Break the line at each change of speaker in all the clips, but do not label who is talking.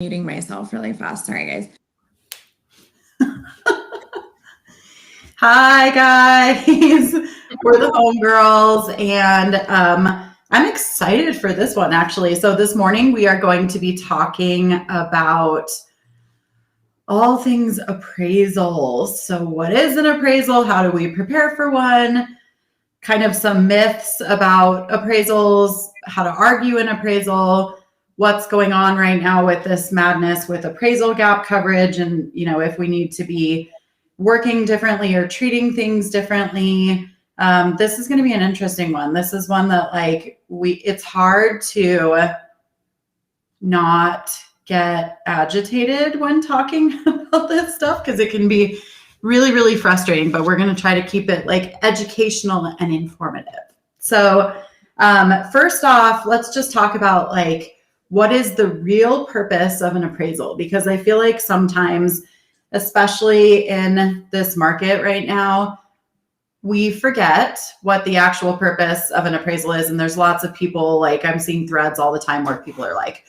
muting myself really fast. Sorry, guys.
Hi, guys. We're the homegirls, and I'm excited for this one, actually. So this morning we are going to be talking about all things appraisals. So what is an appraisal? How do we prepare for one? Kind of some myths about appraisals, how to argue an appraisal, what's going on right now with this madness with appraisal gap coverage, and if we need to be working differently or treating things differently. This is going to be an interesting one. This is one that it's hard to not get agitated when talking about this stuff because it can be really, really frustrating, but we're going to try to keep it educational and informative. So first off, let's just talk about what is the real purpose of an appraisal? Because I feel like sometimes, especially in this market right now, we forget what the actual purpose of an appraisal is. And there's lots of people, I'm seeing threads all the time where people are like,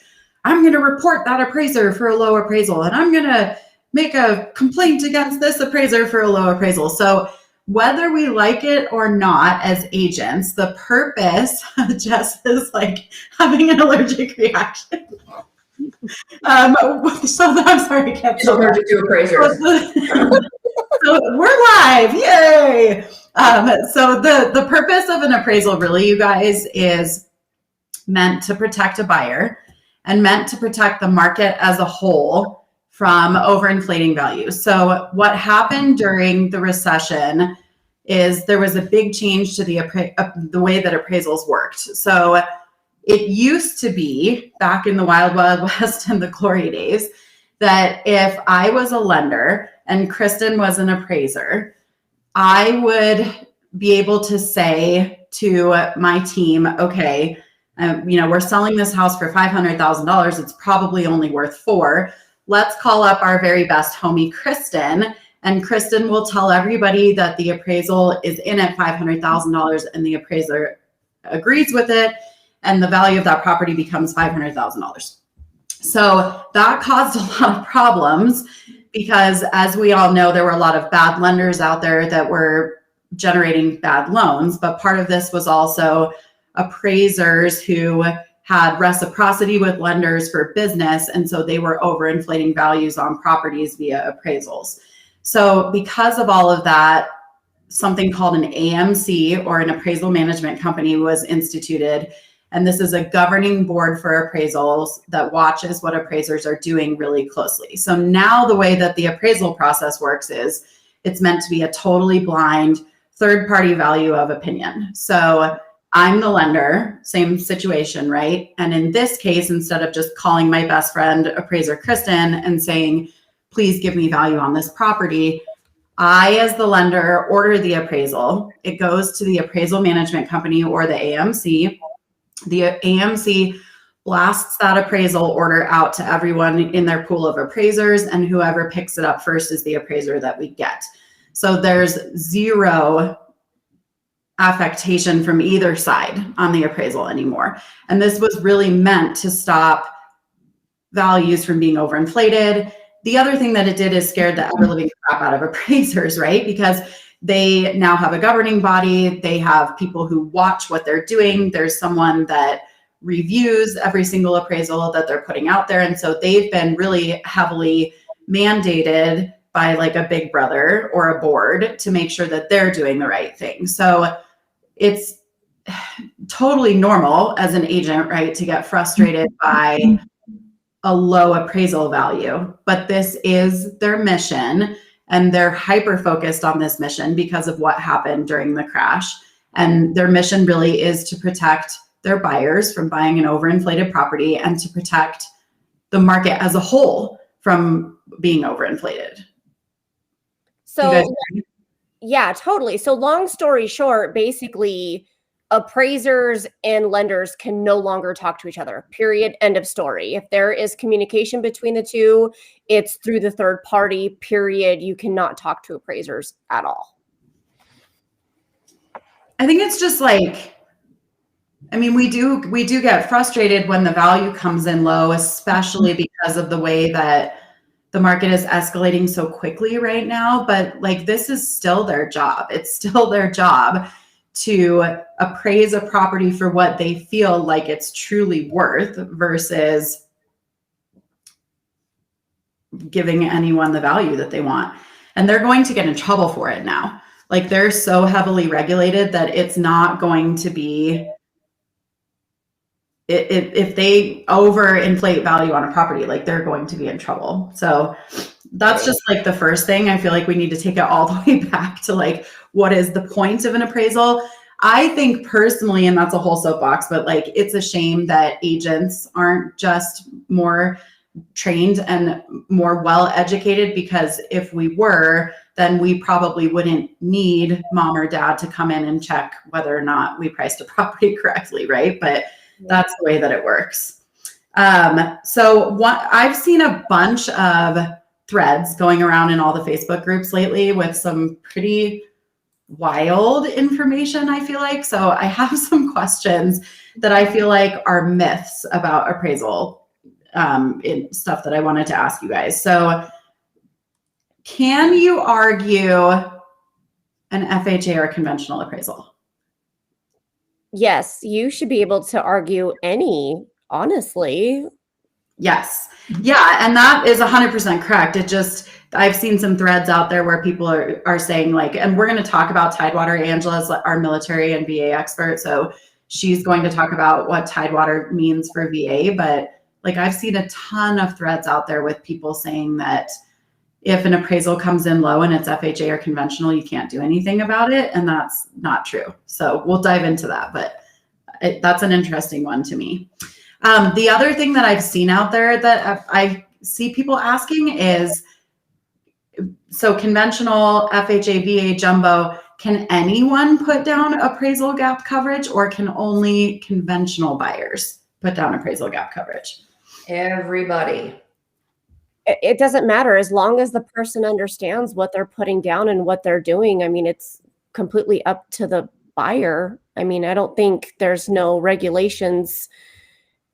I'm going to report that appraiser for a low appraisal, and I'm going to make a complaint against this appraiser for a low appraisal. So whether we like it or not as agents, the purpose, Jess is having an allergic reaction. So I'm sorry, I can't.
She's allergic to appraisers.
So we're live, yay! So the purpose of an appraisal, really, you guys, is meant to protect a buyer and meant to protect the market as a whole from overinflating values. So what happened during the recession is there was a big change to the way that appraisals worked. So it used to be, back in the Wild Wild West and the glory days, that if I was a lender and Kristen was an appraiser, I would be able to say to my team, okay, we're selling this house for $500,000. It's probably only worth $4 million. Let's call up our very best homie, Kristen, and Kristen will tell everybody that the appraisal is in at $500,000 and the appraiser agrees with it, and the value of that property becomes $500,000. So that caused a lot of problems because, as we all know, there were a lot of bad lenders out there that were generating bad loans. But part of this was also appraisers who had reciprocity with lenders for business. And so they were overinflating values on properties via appraisals. So because of all of that, something called an AMC, or an appraisal management company, was instituted. And this is a governing board for appraisals that watches what appraisers are doing really closely. So now the way that the appraisal process works is it's meant to be a totally blind third-party value of opinion. So I'm the lender, same situation, right? And in this case, instead of just calling my best friend, appraiser Kristen, and saying, please give me value on this property, I, as the lender, order the appraisal. It goes to the appraisal management company, or the AMC. The AMC blasts that appraisal order out to everyone in their pool of appraisers, and whoever picks it up first is the appraiser that we get. So there's zero affectation from either side on the appraisal anymore. And this was really meant to stop values from being overinflated. The other thing that it did is scared the ever living crap out of appraisers, right? Because they now have a governing body. They have people who watch what they're doing. There's someone that reviews every single appraisal that they're putting out there. And so they've been really heavily mandated by a big brother or a board to make sure that they're doing the right thing. So it's totally normal as an agent, right, to get frustrated by a low appraisal value. But this is their mission, and they're hyper-focused on this mission because of what happened during the crash. And their mission really is to protect their buyers from buying an overinflated property and to protect the market as a whole from being overinflated.
So, yeah, totally. So long story short, basically, appraisers and lenders can no longer talk to each other, period, end of story. If there is communication between the two, it's through the third party, period. You cannot talk to appraisers at all.
I think it's just I mean, we do get frustrated when the value comes in low, especially because of the way that the market is escalating so quickly right now. But like, this is still their job. It's still their job to appraise a property for what they feel like it's truly worth versus giving anyone the value that they want. And they're going to get in trouble for it now. Like, they're so heavily regulated that it's not going to be, if they overinflate value on a property, like, they're going to be in trouble. So that's just like the first thing. I feel like we need to take it all the way back to like, what is the point of an appraisal? I think personally, and that's a whole soapbox, but like, it's a shame that agents aren't just more trained and more well educated, because if we were, then we probably wouldn't need mom or dad to come in and check whether or not we priced a property correctly, right? But that's the way that it works. So what I've seen a bunch of threads going around in all the Facebook groups lately with some pretty wild information, I feel like. So I have some questions that I feel like are myths about appraisal, in stuff that I wanted to ask you guys. So can you argue an FHA or conventional appraisal?
Yes, you should be able to argue any, honestly.
Yes. Yeah. And that is 100% correct. It just, I've seen some threads out there where people are saying like, and we're going to talk about Tidewater. Angela's our military and VA expert. So she's going to talk about what Tidewater means for VA. But like, I've seen a ton of threads out there with people saying that if an appraisal comes in low and it's FHA or conventional, you can't do anything about it. And that's not true. So we'll dive into that, but that's an interesting one to me. The other thing that I've seen out there that I see people asking is, so conventional, FHA, VA, jumbo, can anyone put down appraisal gap coverage, or can only conventional buyers put down appraisal gap coverage?
Everybody.
It doesn't matter as long as the person understands what they're putting down and what they're doing. I mean, it's completely up to the buyer. I mean, I don't think there's no regulations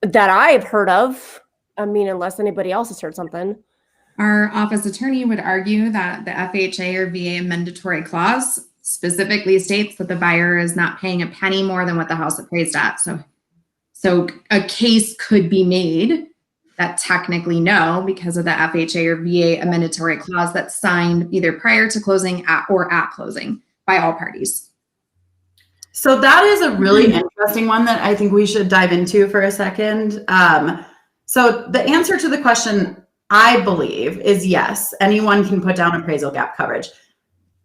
that I've heard of. I mean, unless anybody else has heard something.
Our office attorney would argue that the FHA or VA mandatory clause specifically states that the buyer is not paying a penny more than what the house appraised at. So a case could be made that technically no, because of the FHA or VA mandatory clause that's signed either prior to closing or at closing by all parties.
So that is a really interesting one that I think we should dive into for a second. So the answer to the question, I believe, is yes, anyone can put down appraisal gap coverage.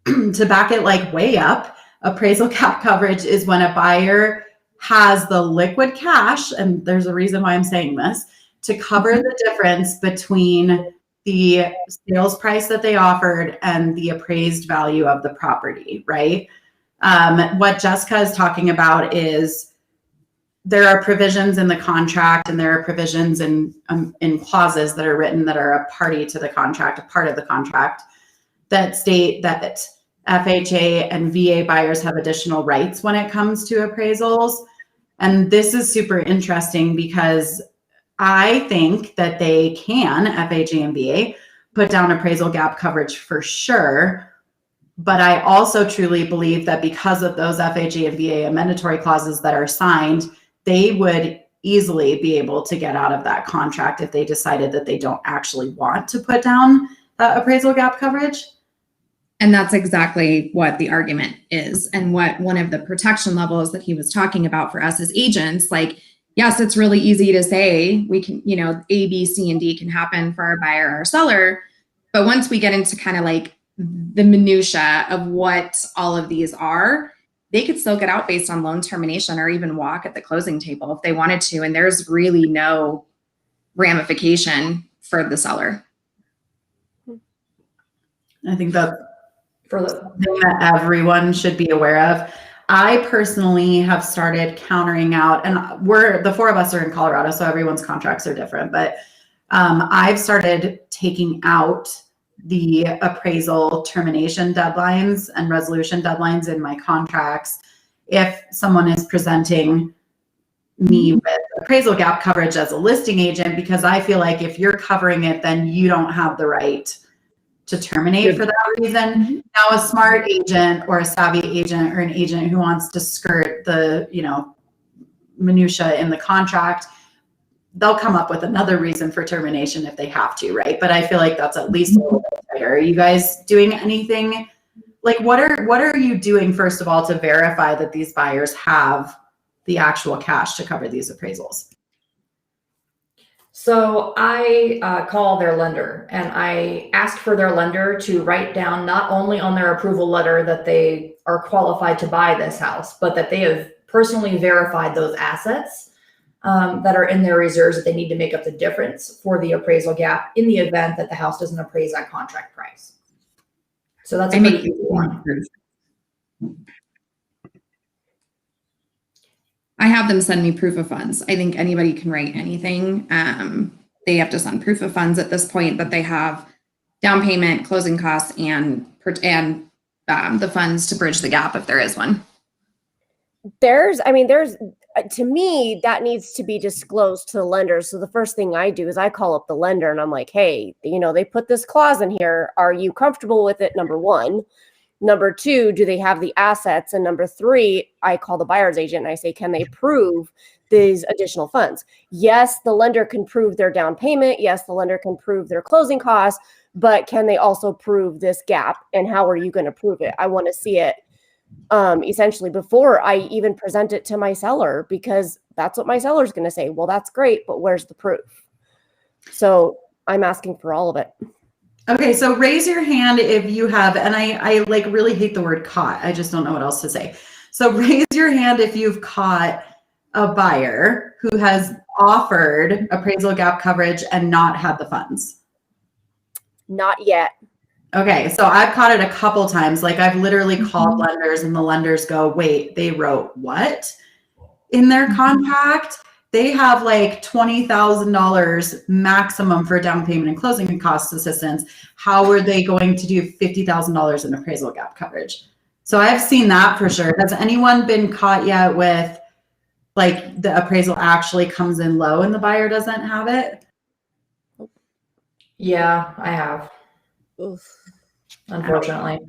To back it like way up, appraisal gap coverage is when a buyer has the liquid cash, and there's a reason why I'm saying this, to cover the difference between the sales price that they offered and the appraised value of the property, right? What Jessica is talking about is there are provisions in the contract, and there are provisions in clauses that are written that are a party to the contract, a part of the contract, that state that FHA and VA buyers have additional rights when it comes to appraisals. And this is super interesting because I think that they can, FHA and VA, put down appraisal gap coverage for sure. But I also truly believe that because of those FHA and VA mandatory clauses that are signed, they would easily be able to get out of that contract if they decided that they don't actually want to put down appraisal gap coverage.
And that's exactly what the argument is. And what one of the protection levels that he was talking about for us as agents, like, yes, it's really easy to say we can, A, B, C, and D can happen for our buyer or seller. But once we get into kind of like the minutia of what all of these are, they could still get out based on loan termination or even walk at the closing table if they wanted to. And there's really no ramification for the seller.
I think that's something that everyone should be aware of. I personally have started countering out, and the four of us are in Colorado, so everyone's contracts are different, but I've started taking out the appraisal termination deadlines and resolution deadlines in my contracts if someone is presenting me with appraisal gap coverage as a listing agent, because I feel like if you're covering it, then you don't have the right to terminate for that reason. Now, a smart agent or a savvy agent or an agent who wants to skirt the, minutia in the contract, they'll come up with another reason for termination if they have to, right? But I feel like that's at least a little bit tighter. Are you guys doing anything? Like, what are you doing, first of all, to verify that these buyers have the actual cash to cover these appraisals?
So I call their lender and I ask for their lender to write down not only on their approval letter that they are qualified to buy this house, but that they have personally verified those assets that are in their reserves that they need to make up the difference for the appraisal gap in the event that the house doesn't appraise at contract price. So that's a pretty easy one.
I have them send me proof of funds. I think anybody can write anything. They have to send proof of funds at this point that they have down payment, closing costs, and the funds to bridge the gap if there is one.
There's to me, that needs to be disclosed to the lender. So the first thing I do is I call up the lender and I'm like, hey, they put this clause in here. Are you comfortable with it? Number one. Number two, do they have the assets? And number three, I call the buyer's agent and I say, can they prove these additional funds? Yes, the lender can prove their down payment. Yes, the lender can prove their closing costs, but can they also prove this gap? And how are you going to prove it? I want to see it essentially before I even present it to my seller, because that's what my seller's going to say. Well, that's great, but where's the proof? So I'm asking for all of it.
Okay, so raise your hand if you have, and I like really hate the word caught. I just don't know what else to say. So raise your hand if you've caught a buyer who has offered appraisal gap coverage and not had the funds.
Not yet.
Okay, so I've caught it a couple times. Like, I've literally called lenders and the lenders go, wait, they wrote what in their contract? They have like $20,000 maximum for down payment and closing cost assistance. How are they going to do $50,000 in appraisal gap coverage? So I've seen that for sure. Has anyone been caught yet with like the appraisal actually comes in low and the buyer doesn't have it?
Yeah, I have.
Oof.
Unfortunately.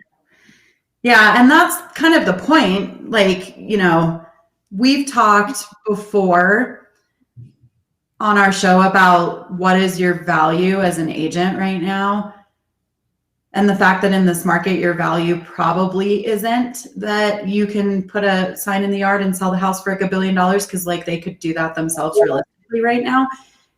Yeah, and that's kind of the point. Like, we've talked before on our show about what is your value as an agent right now. And the fact that in this market, your value probably isn't that you can put a sign in the yard and sell the house for like $1 billion, because like they could do that themselves realistically right now.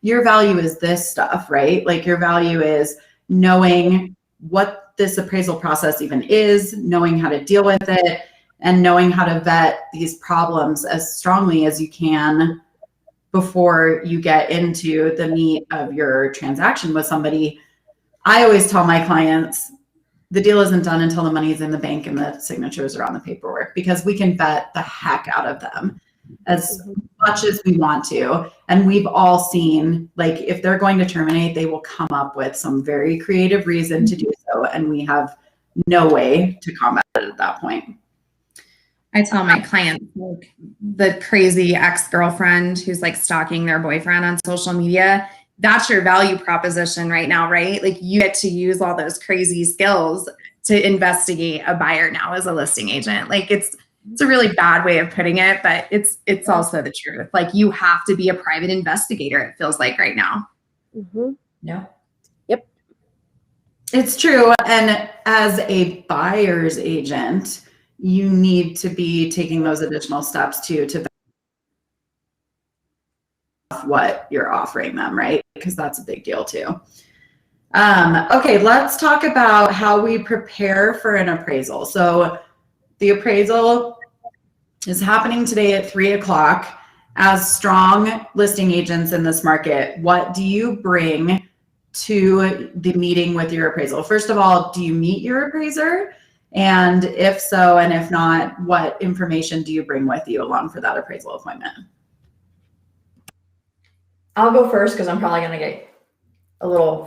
Your value is this stuff, right? Like, your value is knowing what this appraisal process even is, knowing how to deal with it, and knowing how to vet these problems as strongly as you can before you get into the meat of your transaction with somebody. I always tell my clients, the deal isn't done until the money's in the bank and the signatures are on the paperwork, because we can vet the heck out of them as much as we want to. And we've all seen, like, if they're going to terminate, they will come up with some very creative reason to do so. And we have no way to combat it at that point.
I tell my clients, like, the crazy ex-girlfriend who's like stalking their boyfriend on social media, that's your value proposition right now, right? Like, you get to use all those crazy skills to investigate a buyer now as a listing agent. Like, it's a really bad way of putting it, but it's also the truth. Like, you have to be a private investigator, it feels like right now.
Yeah.
Yep.
It's true. And as a buyer's agent, you need to be taking those additional steps too, to what you're offering them, right? Because that's a big deal too. Okay, let's talk about how we prepare for an appraisal. So the appraisal is happening today at 3:00. As strong listing agents in this market, what do you bring to the meeting with your appraisal? First of all, do you meet your appraiser? And if so, and if not, what information do you bring with you along for that appraisal appointment?
I'll go first because I'm probably going to get a little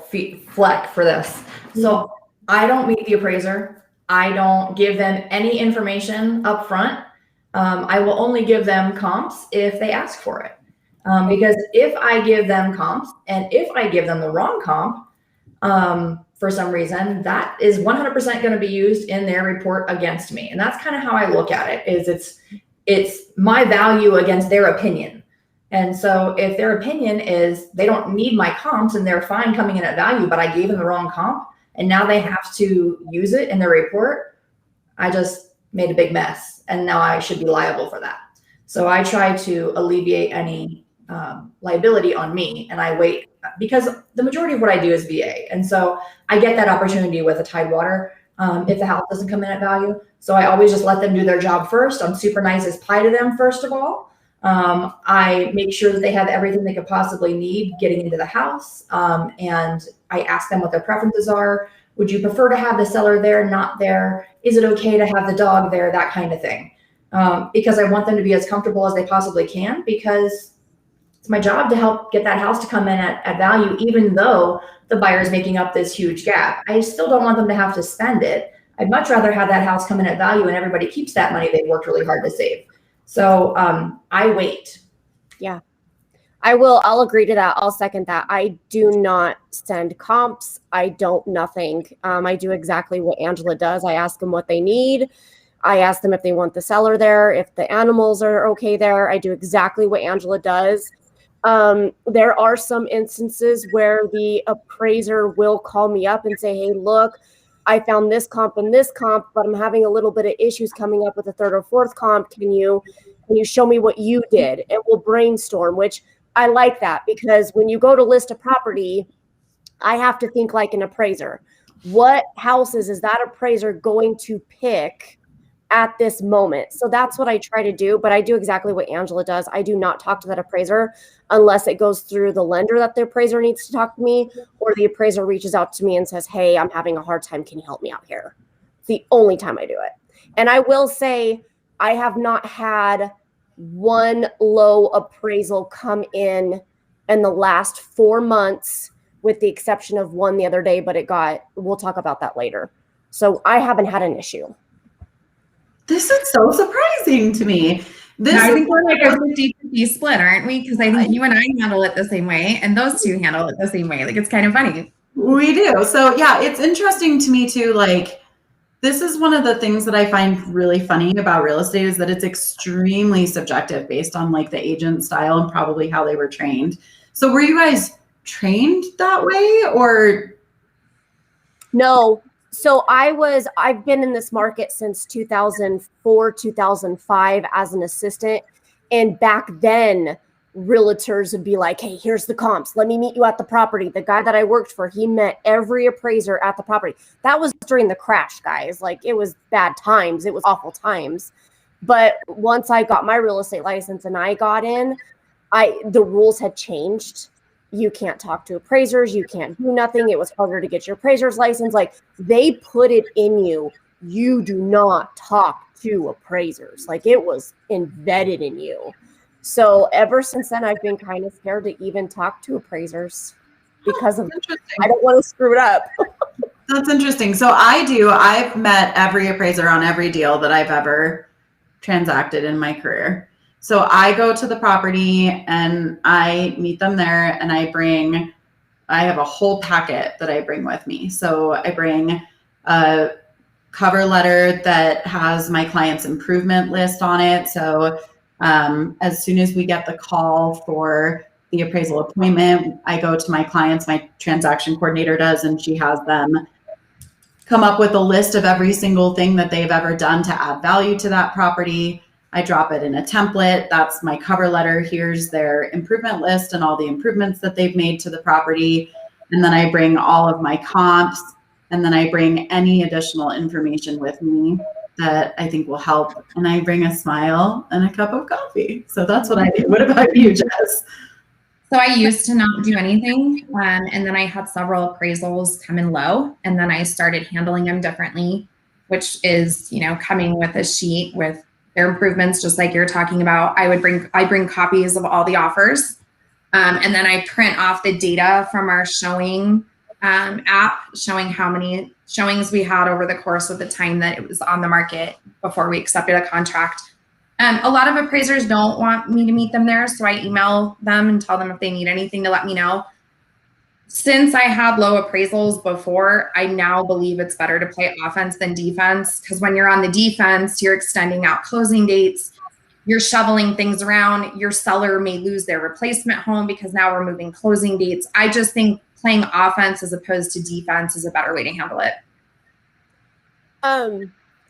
fleck for this. So I don't meet the appraiser. I don't give them any information up front. I will only give them comps if they ask for it. Because if I give them comps and if I give them the wrong comp, for some reason, that is 100% going to be used in their report against me. And that's kind of how I look at it, is it's my value against their opinion. And so if their opinion is they don't need my comps and they're fine coming in at value, but I gave them the wrong comp and now they have to use it in their report, I just made a big mess and now I should be liable for that. So I try to alleviate any liability on me, and I wait, because the majority of what I do is VA. And so I get that opportunity with a Tidewater if the house doesn't come in at value. So I always just let them do their job first. I'm super nice as pie to them, first of all. I make sure that they have everything they could possibly need getting into the house. And I ask them what their preferences are. Would you prefer to have the seller there, not there? Is it okay to have the dog there? That kind of thing. Because I want them to be as comfortable as they possibly can, because it's my job to help get that house to come in at value, even though the buyer is making up this huge gap. I still don't want them to have to spend it. I'd much rather have that house come in at value and everybody keeps that money they've worked really hard to save. So I wait.
Yeah, I'll agree to that. I'll second that. I do not send comps. I don't nothing. I do exactly what Angela does. I ask them what they need. I ask them if they want the seller there, if the animals are okay there. I do exactly what Angela does. There are some instances where the appraiser will call me up and say, hey, look, I found this comp and this comp, but I'm having a little bit of issues coming up with a third or fourth comp. Can you show me what you did? And we'll brainstorm, which I like that, because when you go to list a property, I have to think like an appraiser. What houses is that appraiser going to pick at this moment? So that's what I try to do, but I do exactly what Angela does. I do not talk to that appraiser unless it goes through the lender that the appraiser needs to talk to me, or the appraiser reaches out to me and says, hey, I'm having a hard time. Can you help me out here? It's the only time I do it. And I will say I have not had one low appraisal come in the last 4 months, with the exception of one the other day, but we'll talk about that later. So I haven't had an issue.
This is so surprising to me.
I think we're like a 50-50 split, aren't we? Because I think you and I handle it the same way, and those two handle it the same way. Like, it's kind of funny.
We do. So yeah, it's interesting to me too. Like, this is one of the things that I find really funny about real estate, is that it's extremely subjective based on like the agent style and probably how they were trained. So were you guys trained that way, or?
No. So I've been in this market since 2004, 2005 as an assistant. And back then, realtors would be like, hey, here's the comps. Let me meet you at the property. The guy that I worked for, he met every appraiser at the property. That was during the crash, guys. Like, it was bad times. It was awful times. But once I got my real estate license and I got in, the rules had changed. You can't talk to appraisers. You can't do nothing. It was harder to get your appraiser's license. Like, they put it in you. You do not talk to appraisers. Like, it was embedded in you. So ever since then, I've been kind of scared to even talk to appraisers because of, I don't want to screw it up.
That's interesting. So I've met every appraiser on every deal that I've ever transacted in my career. So I go to the property and I meet them there, and I have a whole packet that I bring with me. So I bring a cover letter that has my client's improvement list on it. So as soon as we get the call for the appraisal appointment, I go to my clients, my transaction coordinator does, and she has them come up with a list of every single thing that they've ever done to add value to that property. I drop it in a template. That's my cover letter. Here's their improvement list and all the improvements that they've made to the property. And then I bring all of my comps, and then I bring any additional information with me that I think will help. And I bring a smile and a cup of coffee. So that's what I do. What about you, Jess?
So I used to not do anything. And then I had several appraisals come in low, and then I started handling them differently, which is, coming with a sheet with their improvements, just like you're talking about. I bring copies of all the offers. And then I print off the data from our showing app, showing how many showings we had over the course of the time that it was on the market before we accepted a contract. A lot of appraisers don't want me to meet them there, so I email them and tell them if they need anything to let me know. Since I had low appraisals before, I now believe it's better to play offense than defense, because when you're on the defense, you're extending out closing dates, you're shoveling things around, your seller may lose their replacement home because now we're moving closing dates. I just think playing offense as opposed to defense is a better way to handle it.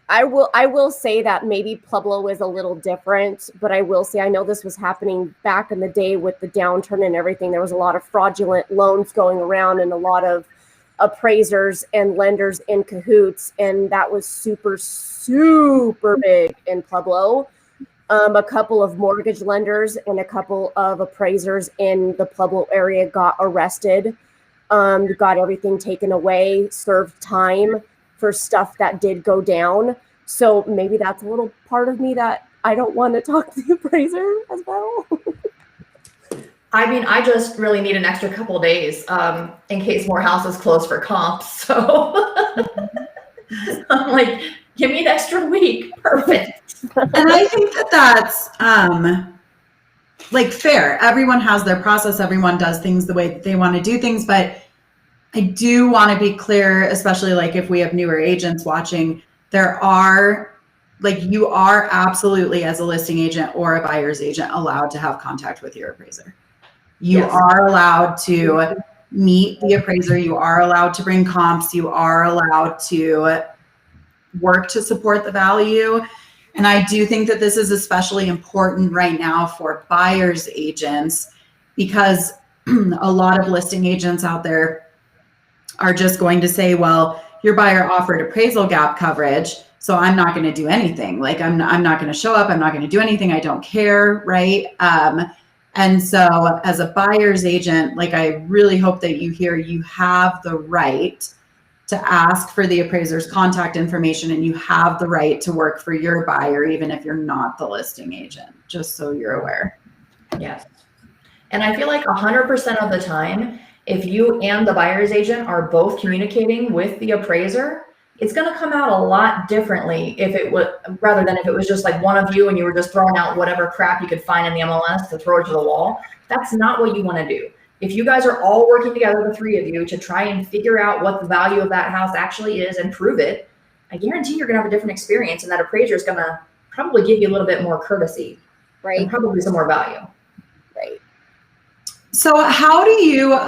I will say that maybe Pueblo is a little different, but I will say I know this was happening back in the day with the downturn and everything. There was a lot of fraudulent loans going around and a lot of appraisers and lenders in cahoots, and that was super, super big in Pueblo. A couple of mortgage lenders and a couple of appraisers in the Pueblo area got arrested, got everything taken away, served time for stuff that did go down. So maybe that's a little part of me that I don't want to talk to the appraiser as well.
I mean, I just really need an extra couple of days in case more houses close for comps. So I'm like, give me an extra week. Perfect.
And I think that that's like fair. Everyone has their process. Everyone does things the way that they want to do things. But I do want to be clear, especially like if we have newer agents watching, there are, like, you are absolutely, as a listing agent or a buyer's agent, allowed to have contact with your appraiser. You
Yes.
are allowed to meet the appraiser. You are allowed to bring comps. You are allowed to work to support the value. And I do think that this is especially important right now for buyer's agents, because a lot of listing agents out there are just going to say, well, your buyer offered appraisal gap coverage, so I'm not going to do anything. Like, I'm not going to show up. I'm not going to do anything. I don't care, right? And so as a buyer's agent, like, I really hope that you hear you have the right to ask for the appraiser's contact information, and you have the right to work for your buyer, even if you're not the listing agent, just so you're aware.
Yes. And I feel like 100% of the time, if you and the buyer's agent are both communicating with the appraiser, it's going to come out a lot differently if it would, rather than if it was just like one of you and you were just throwing out whatever crap you could find in the MLS to throw it to the wall. That's not what you want to do. If you guys are all working together, the three of you, to try and figure out what the value of that house actually is and prove it, I guarantee you're going to have a different experience, and that appraiser is going to probably give you a little bit more courtesy,
Right.
and probably some more value.
Right.
So how do you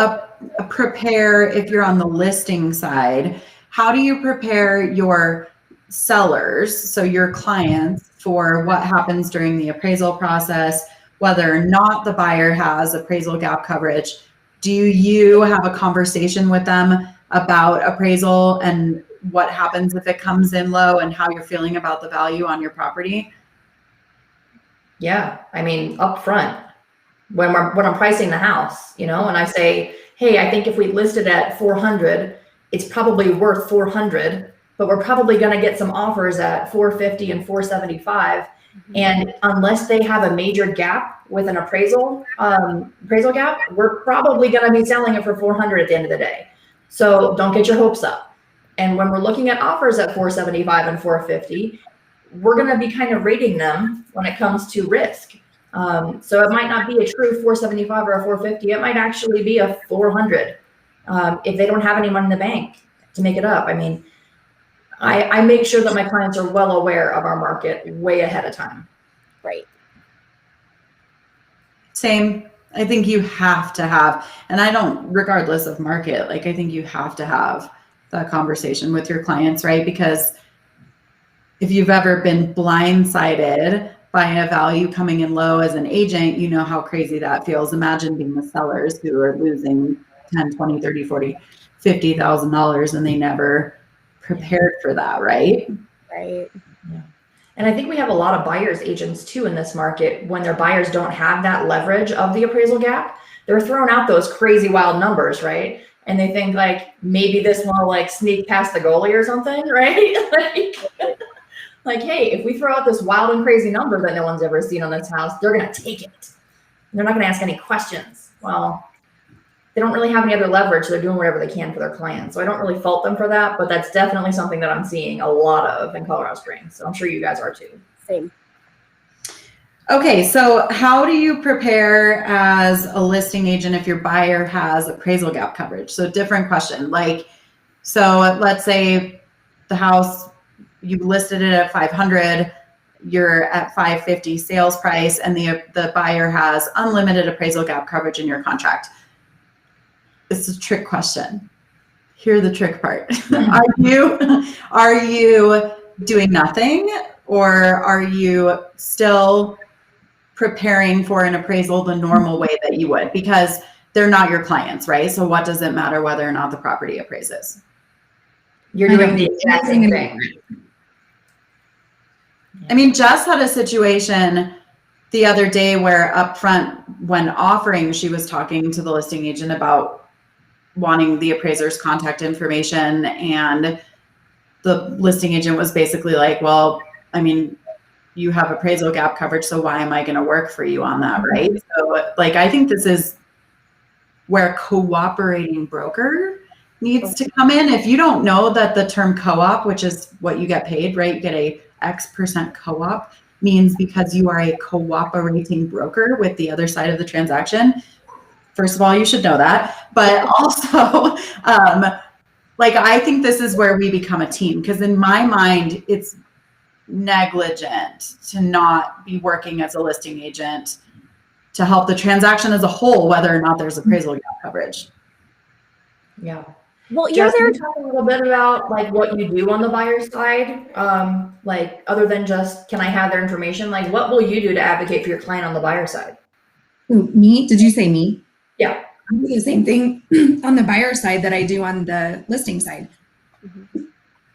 prepare, if you're on the listing side, how do you prepare your sellers, so your clients, for what happens during the appraisal process, whether or not the buyer has appraisal gap coverage? Do you have a conversation with them about appraisal and what happens if it comes in low, and how you're feeling about the value on your property?
Yeah, I mean, up front, when I'm pricing the house, and I say, hey, I think if we listed at 400, it's probably worth 400, but we're probably going to get some offers at 450 and 475. And unless they have a major gap with an appraisal gap, we're probably going to be selling it for 400 at the end of the day. So don't get your hopes up. And when we're looking at offers at 475 and 450, we're going to be kind of rating them when it comes to risk. So it might not be a true 475 or a 450. It might actually be a 400 if they don't have any money in the bank to make it up. I mean, I make sure that my clients are well aware of our market way ahead of time.
Right.
Same. I think you have to have, and I don't, regardless of market, like, I think you have to have that conversation with your clients, right? Because if you've ever been blindsided by a value coming in low as an agent, you know how crazy that feels. Imagine being the sellers who are losing 10, 20, 30, 40, $50,000 and they never prepared for that, right?
Right.
Yeah. And I think we have a lot of buyers agents too in this market. When their buyers don't have that leverage of the appraisal gap, they're throwing out those crazy wild numbers, right? And they think like, maybe this one will like sneak past the goalie or something, right? Like, hey, if we throw out this wild and crazy number that no one's ever seen on this house, they're going to take it. They're not going to ask any questions. Well, they don't really have any other leverage. So they're doing whatever they can for their clients. So I don't really fault them for that, but that's definitely something that I'm seeing a lot of in Colorado Springs. So I'm sure you guys are too.
Same.
Okay, so how do you prepare as a listing agent if your buyer has appraisal gap coverage? So different question. Like, so let's say the house, you listed it at 500, you're at 550 sales price, and the buyer has unlimited appraisal gap coverage in your contract. This is a trick question. Here's the trick part. Are you doing nothing, or are you still preparing for an appraisal the normal way that you would? Because they're not your clients, right? So what does it matter whether or not the property appraises?
You're doing the exact same thing.
I mean, Jess had a situation the other day where upfront, when offering, she was talking to the listing agent about wanting the appraiser's contact information, and the listing agent was basically like, well, I mean, you have appraisal gap coverage, so why am I going to work for you on that, right? So, like, I think this is where cooperating broker needs to come in. If you don't know that the term co-op, which is what you get paid, right? You get a X% co-op, means because you are a cooperating broker with the other side of the transaction. First of all, you should know that. But also, like, I think this is where we become a team, because in my mind, it's negligent to not be working as a listing agent to help the transaction as a whole, whether or not there's appraisal gap coverage.
Yeah.
Well, you're there.
Talk a little bit about like what you do on the buyer's side, like other than just, can I have their information? Like, what will you do to advocate for your client on the buyer side?
Ooh, me? Did you say me?
Yeah.
I do the same thing on the buyer side that I do on the listing side.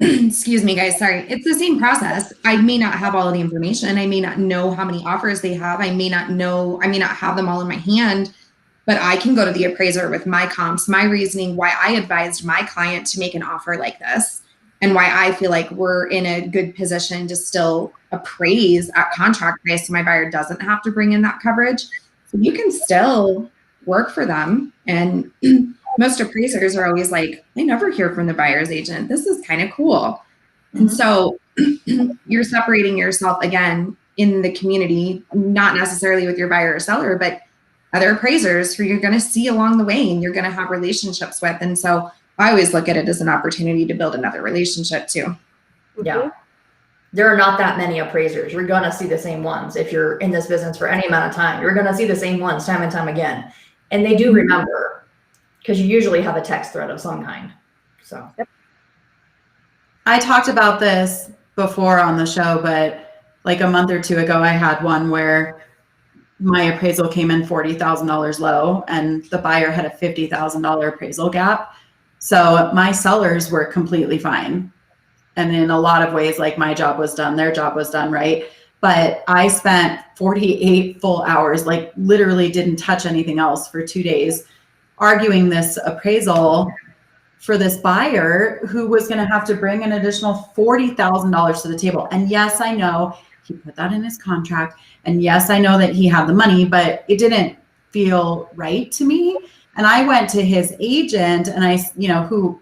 Excuse me, guys. Sorry. It's the same process. I may not have all of the information. I may not know how many offers they have. I may not have them all in my hand, but I can go to the appraiser with my comps, my reasoning, why I advised my client to make an offer like this, and why I feel like we're in a good position to still appraise at contract price so my buyer doesn't have to bring in that coverage. So you can still work for them. And most appraisers are always like, I never hear from the buyer's agent. This is kind of cool. And so you're separating yourself again in the community, not necessarily with your buyer or seller, but other appraisers who you're going to see along the way and you're going to have relationships with. And so I always look at it as an opportunity to build another relationship too.
Yeah. There are not that many appraisers. You're going to see the same ones. If you're in this business for any amount of time, you're going to see the same ones time and time again. And they do remember, because you usually have a text thread of some kind. So
I talked about this before on the show, but like a month or two ago, I had one where my appraisal came in $40,000 low and the buyer had a $50,000 appraisal gap. So my sellers were completely fine. And in a lot of ways, like, my job was done, their job was done, right? But I spent 48 full hours, like literally didn't touch anything else for 2 days, arguing this appraisal for this buyer who was going to have to bring an additional $40,000 to the table. And yes, I know he put that in his contract. And yes, I know that he had the money, but it didn't feel right to me. And I went to his agent, and I, who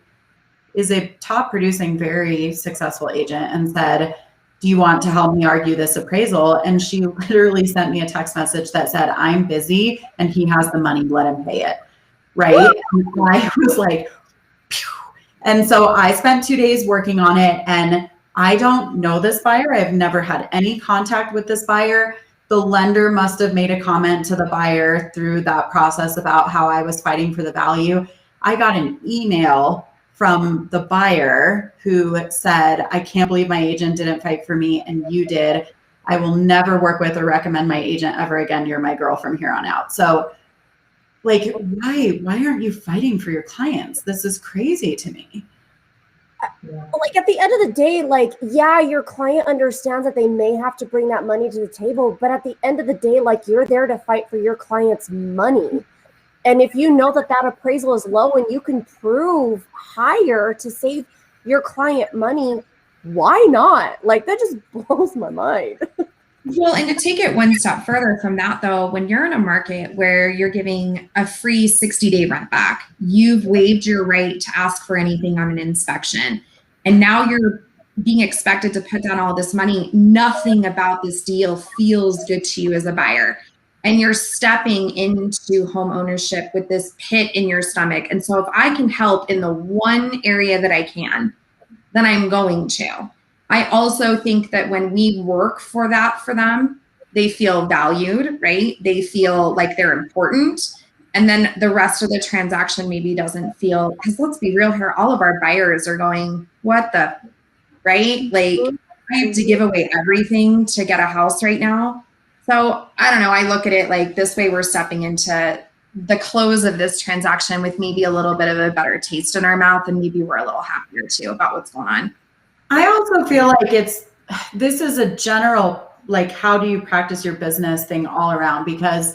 is a top producing, very successful agent, and said, do you want to help me argue this appraisal? And she literally sent me a text message that said, I'm busy and he has the money, let him pay it. Right. And I was like, phew. And so I spent 2 days working on it, and I don't know this buyer. I've never had any contact with this buyer. The lender must have made a comment to the buyer through that process about how I was fighting for the value. I got an email from the buyer who said, I can't believe my agent didn't fight for me and you did. I will never work with or recommend my agent ever again. You're my girl from here on out. So, like, why aren't you fighting for your clients? This is crazy to me.
Like, at the end of the day, like, yeah, your client understands that they may have to bring that money to the table, but at the end of the day, like, you're there to fight for your client's money. And if you know that that appraisal is low and you can prove higher to save your client money, why not? Like, that just blows my mind.
Well, and to take it one step further from that, though, when you're in a market where you're giving a free 60-day rent back, you've waived your right to ask for anything on an inspection. And now you're being expected to put down all this money, nothing about this deal feels good to you as a buyer. And you're stepping into home ownership with this pit in your stomach. And so if I can help in the one area that I can, then I'm going to. I also think that when we work for that for them, they feel valued, right? They feel like they're important. And then the rest of the transaction maybe doesn't feel, because let's be real here, all of our buyers are going, what the, right? Like, I have to give away everything to get a house right now. So I don't know. I look at it like this way, we're stepping into the close of this transaction with maybe a little bit of a better taste in our mouth, and maybe we're a little happier too about what's going on.
I also feel like this is a general, like, how do you practice your business thing all around, because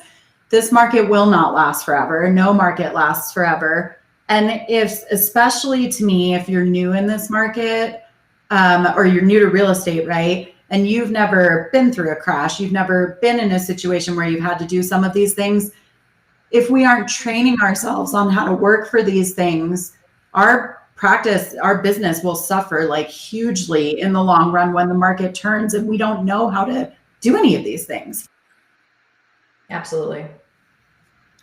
this market will not last forever. No market lasts forever. And especially to me, if you're new in this market, or you're new to real estate, right? And you've never been through a crash, you've never been in a situation where you've had to do some of these things. If we aren't training ourselves on how to work for these things, our business will suffer like hugely in the long run when the market turns and we don't know how to do any of these things.
Absolutely.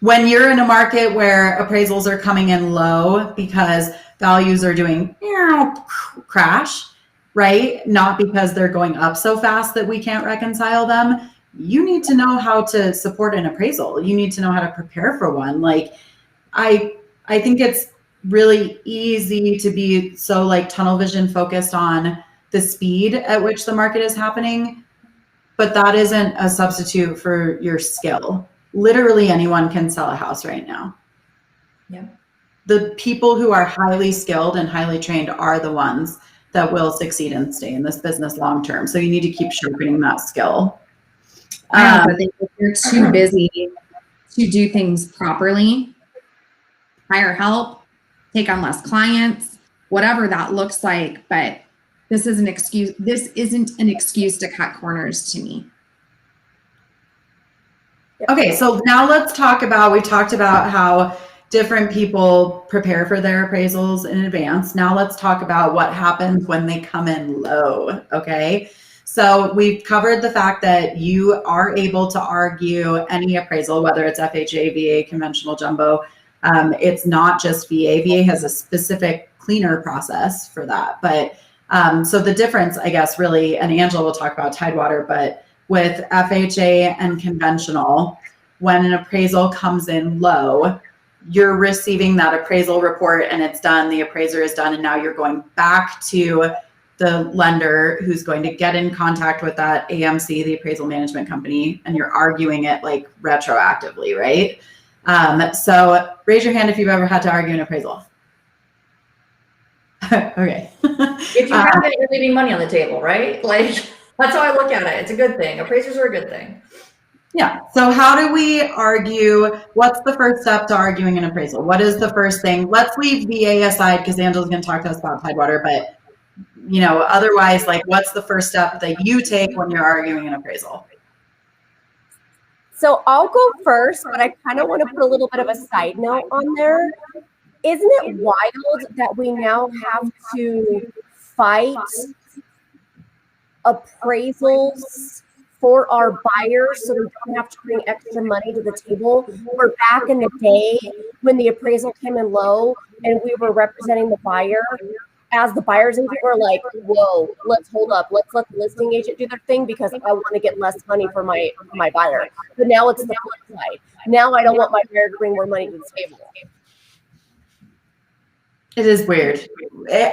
When you're in a market where appraisals are coming in low because values are doing crash, right? Not because they're going up so fast that we can't reconcile them. You need to know how to support an appraisal. You need to know how to prepare for one. Like, I think it's really easy to be so like tunnel vision focused on the speed at which the market is happening, but that isn't a substitute for your skill. Literally anyone can sell a house right now.
Yeah.
The people who are highly skilled and highly trained are the ones that will succeed and stay in this business long term. So you need to keep sharpening that skill.
I also think if you're too busy to do things properly, hire help, take on less clients, whatever that looks like. But this is an excuse. This isn't an excuse to cut corners to me.
Okay, so now let's talk about, we talked about how different people prepare for their appraisals in advance. Now let's talk about what happens when they come in low, okay? So we've covered the fact that you are able to argue any appraisal, whether it's FHA, VA, conventional jumbo. It's not just VA. VA has a specific cleaner process for that. But so the difference, I guess, really, and Angela will talk about Tidewater, but with FHA and conventional, when an appraisal comes in low, you're receiving that appraisal report and it's done, the appraiser is done, and now you're going back to the lender who's going to get in contact with that AMC, the appraisal management company, and you're arguing it like retroactively, right? So raise your hand if you've ever had to argue an appraisal. Okay.
If you haven't, you're leaving money on the table, right? Like, that's how I look at it. It's a good thing. Appraisers are a good thing.
Yeah. So how do we argue? What's the first step to arguing an appraisal? What is the first thing? Let's leave VA aside because Angela's going to talk to us about Tidewater, but you know, otherwise, like, what's the first step that you take when you're arguing an appraisal?
So I'll go first, but I kind of want to put a little bit of a side note on there. Isn't it wild that we now have to fight appraisals for our buyers so we don't have to bring extra money to the table? Where back in the day when the appraisal came in low and we were representing the buyer, as the buyers agent, we're like, whoa, let's hold up. Let's let the listing agent do their thing because I want to get less money for my buyer. But now it's the flip side. Now I don't want my buyer to bring more money to the table.
It is weird.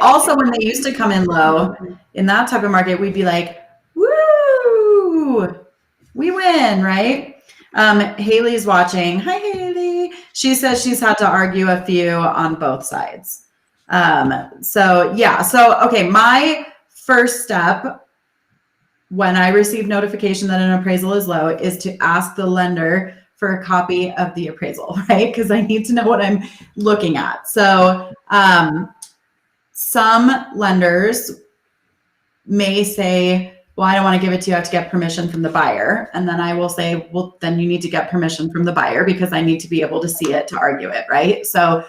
Also, when they used to come in low in that type of market, we'd be like, woo, we win, right? Haley's watching. Hi, Haley. She says she's had to argue a few on both sides. So yeah, okay, my first step when I receive notification that an appraisal is low is to ask the lender for a copy of the appraisal, right? Because I need to know what I'm looking at. So some lenders may say, well, I don't want to give it to you. I have to get permission from the buyer. And then I will say, well, then you need to get permission from the buyer because I need to be able to see it to argue it, right? So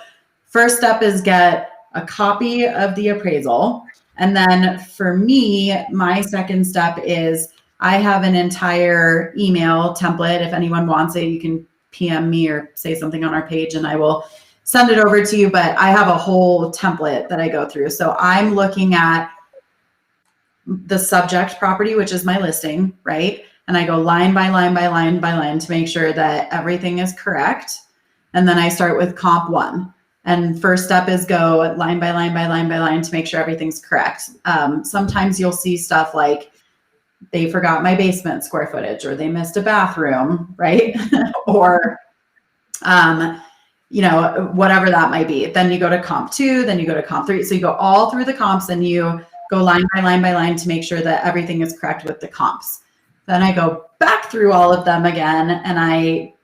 first step is get a copy of the appraisal. And then for me, my second step is I have an entire email template. If anyone wants it, you can PM me or say something on our page and I will send it over to you. But I have a whole template that I go through. So I'm looking at the subject property, which is my listing, right? And I go line by line by line by line to make sure that everything is correct. And then I start with comp 1. And first step is go line by line by line by line to make sure everything's correct. Sometimes you'll see stuff like they forgot my basement square footage, or they missed a bathroom, right? Or, whatever that might be. Then you go to comp 2, then you go to comp 3. So you go all through the comps and you go line by line by line to make sure that everything is correct with the comps. Then I go back through all of them again. And I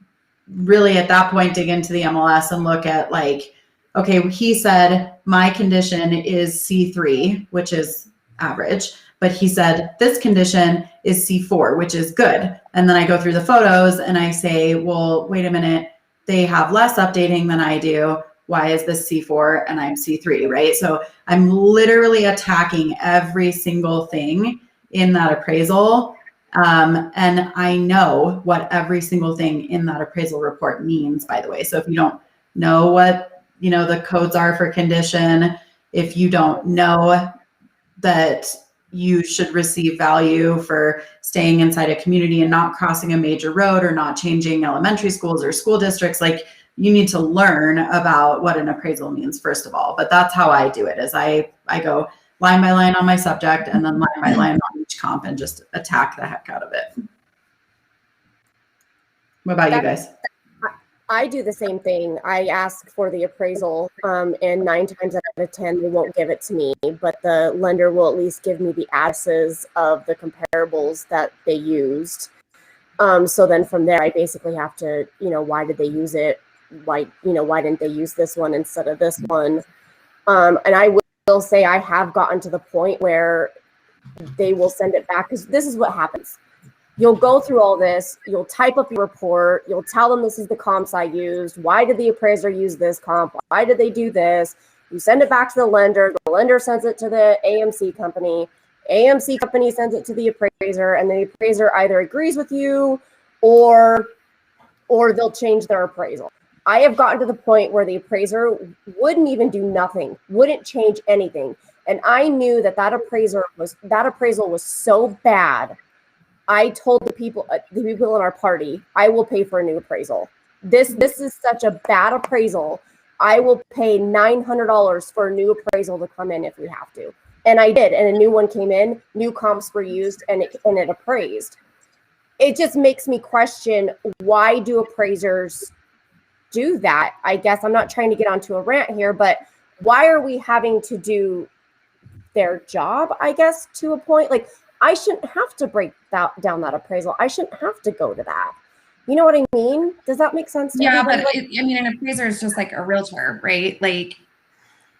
really at that point dig into the MLS and look at like, okay, he said my condition is C3, which is average, but he said this condition is C4, which is good. And then I go through the photos and I say, well, wait a minute, they have less updating than I do. Why is this C4 and I'm C3, right? So I'm literally attacking every single thing in that appraisal. And I know what every single thing in that appraisal report means, by the way. So if you don't know what, the codes are for condition, if you don't know that you should receive value for staying inside a community and not crossing a major road or not changing elementary schools or school districts, like you need to learn about what an appraisal means, first of all. But that's how I do it, is I go line by line on my subject and then line by line on each comp and just attack the heck out of it. What about you guys?
I do the same thing. I ask for the appraisal, and 9 times out of 10, they won't give it to me, but the lender will at least give me the addresses of the comparables that they used. So then from there, I basically have to, why did they use it? Why didn't they use this one instead of this one? And I will say I have gotten to the point where they will send it back, because this is what happens. You'll go through all this, you'll type up your report, you'll tell them this is the comps I used. Why did the appraiser use this comp? Why did they do this? You send it back to the lender sends it to the AMC company sends it to the appraiser, and the appraiser either agrees with you or they'll change their appraisal. I have gotten to the point where the appraiser wouldn't even do nothing, wouldn't change anything. And I knew that appraisal was so bad. I told the people in our party, I will pay for a new appraisal. This is such a bad appraisal. I will pay $900 for a new appraisal to come in if we have to. And I did, and a new one came in, new comps were used, and it appraised. It just makes me question, why do appraisers do that? I guess I'm not trying to get onto a rant here, but why are we having to do their job, I guess, to a point? Like, I shouldn't have to break down that appraisal. I shouldn't have to go to that. You know what I mean? Does that make sense?
Yeah, but an appraiser is just like a realtor, right? Like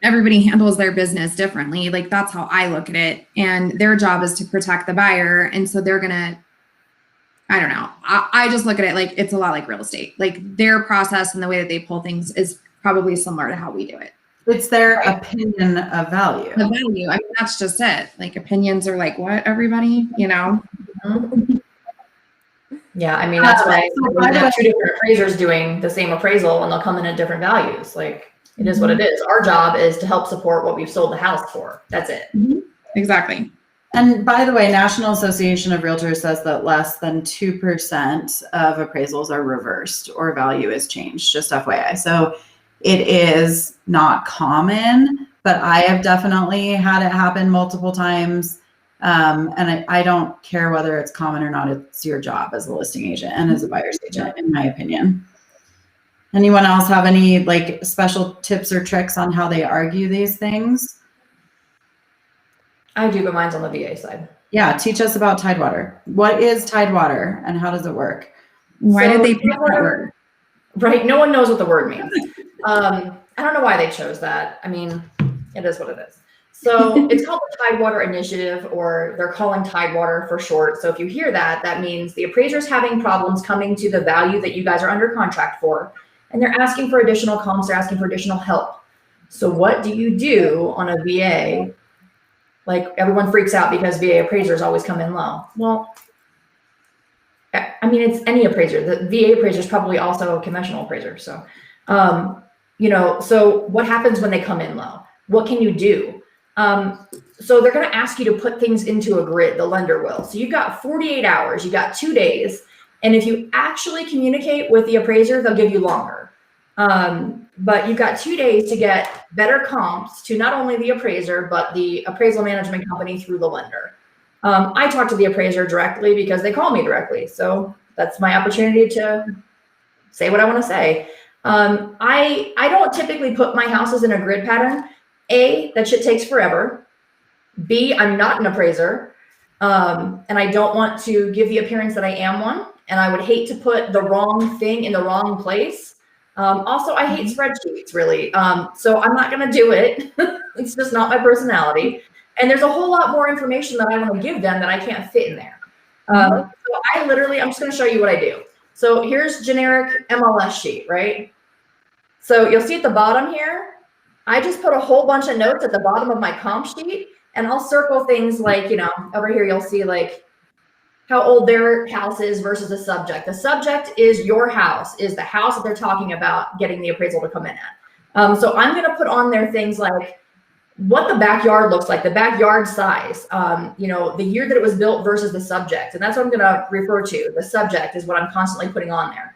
everybody handles their business differently. Like that's how I look at it. And their job is to protect the buyer. And so they're going to, I don't know. I just look at it like it's a lot like real estate. Like their process and the way that they pull things is probably similar to how we do it.
It's their opinion of value.
The value. I mean, that's just it. Like opinions are like, what, everybody,
Mm-hmm. Yeah, I mean, that's why we have 2 different appraisers doing the same appraisal and they'll come in at different values. Like it is what it is. Our job is to help support what we've sold the house for. That's it.
Mm-hmm. Exactly.
And by the way, National Association of Realtors says that less than 2% of appraisals are reversed or value is changed, just FYI. So it is not common, but I have definitely had it happen multiple times. And I don't care whether it's common or not. It's your job as a listing agent and as a buyer's agent, in my opinion. Anyone else have any like special tips or tricks on how they argue these things?
I do, but mine's on the VA side.
Yeah, teach us about Tidewater. What is Tidewater and how does it work?
Why did they pick that word?
Right, no one knows what the word means. I don't know why they chose that. I mean, it is what it is. So it's called the Tidewater Initiative, or they're calling Tidewater for short. So if you hear that, that means the appraiser's having problems coming to the value that you guys are under contract for, and they're asking for additional comps, they're asking for additional help. So what do you do on a VA Like everyone freaks out because VA appraisers always come in low. Well, I mean, it's any appraiser. The VA appraiser is probably also a conventional appraiser. So, so what happens when they come in low? What can you do? So they're going to ask you to put things into a grid, the lender will. So you've got 48 hours, you got 2 days. And if you actually communicate with the appraiser, they'll give you longer. But you've got 2 days to get better comps to not only the appraiser, but the appraisal management company through the lender. I talk to the appraiser directly because they call me directly. So that's my opportunity to say what I want to say. I don't typically put my houses in a grid pattern. A, that shit takes forever. B, I'm not an appraiser. And I don't want to give the appearance that I am one. And I would hate to put the wrong thing in the wrong place. Also, I hate spreadsheets, really. So I'm not going to do it. It's just not my personality. And there's a whole lot more information that I want to give them that I can't fit in there. So I'm just going to show you what I do. So here's generic MLS sheet, right? So you'll see at the bottom here, I just put a whole bunch of notes at the bottom of my comp sheet, and I'll circle things like, over here, you'll see like how old their house is versus the subject. The subject is your house, is the house that they're talking about getting the appraisal to come in at. So I'm going to put on there things like what the backyard looks like, the backyard size, the year that it was built versus the subject. And that's what I'm going to refer to. The subject is what I'm constantly putting on there.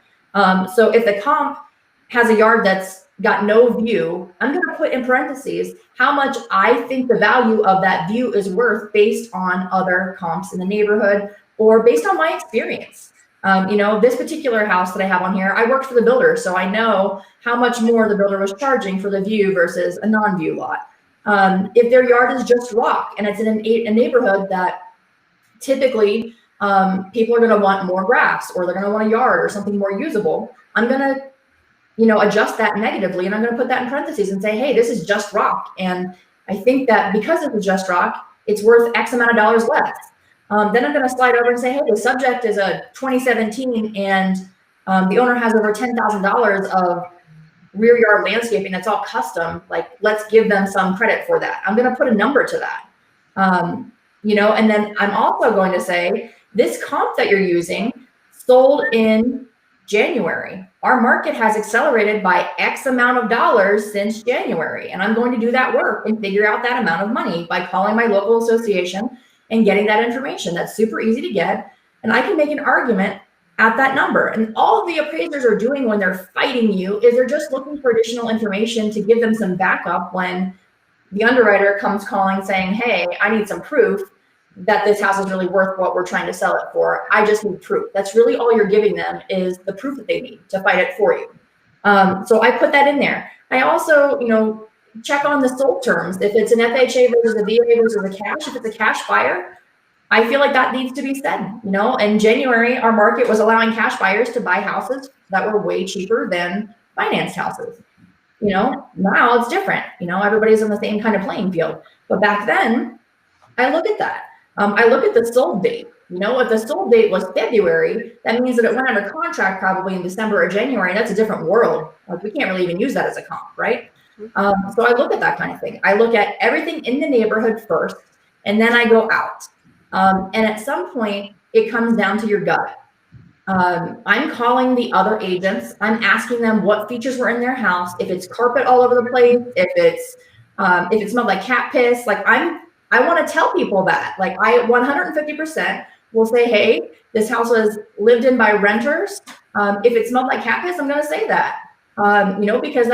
So if the comp has a yard that's got no view, I'm going to put in parentheses how much I think the value of that view is worth based on other comps in the neighborhood or based on my experience. This particular house that I have on here, I worked for the builder, so I know how much more the builder was charging for the view versus a non-view lot. If their yard is just rock and it's in a neighborhood that typically people are going to want more grass or they're going to want a yard or something more usable, I'm going to adjust that negatively, and I'm going to put that in parentheses and say, hey, this is just rock. And I think that because it's just rock, it's worth X amount of dollars less. Then I'm going to slide over and say, hey, the subject is a 2017 and the owner has over $10,000 of rear yard landscaping that's all custom. Like, let's give them some credit for that. I'm going to put a number to that. And then I'm also going to say this comp that you're using sold in January. Our market has accelerated by X amount of dollars since January. And I'm going to do that work and figure out that amount of money by calling my local association and getting that information. That's super easy to get. And I can make an argument at that number. And all the appraisers are doing when they're fighting you is they're just looking for additional information to give them some backup when the underwriter comes calling saying, hey, I need some proof that this house is really worth what we're trying to sell it for. I just need proof. That's really all you're giving them is the proof that they need to fight it for you. So I put that in there. I also, check on the sold terms. If it's an FHA versus a VA versus a cash, if it's a cash buyer, I feel like that needs to be said. In January, our market was allowing cash buyers to buy houses that were way cheaper than financed houses. Now it's different. Everybody's on the same kind of playing field. But back then, I look at that. I look at the sold date. If the sold date was February, that means that it went under contract probably in December or January. That's a different world. Like, we can't really even use that as a comp, right? So I look at that kind of thing. I look at everything in the neighborhood first, and then I go out. And at some point, it comes down to your gut. I'm calling the other agents. I'm asking them what features were in their house. If it's carpet all over the place, if it smelled like cat piss, I want to tell people that. Like, I 150% will say, hey, this house was lived in by renters. If it smelled like cat piss, I'm going to say that, because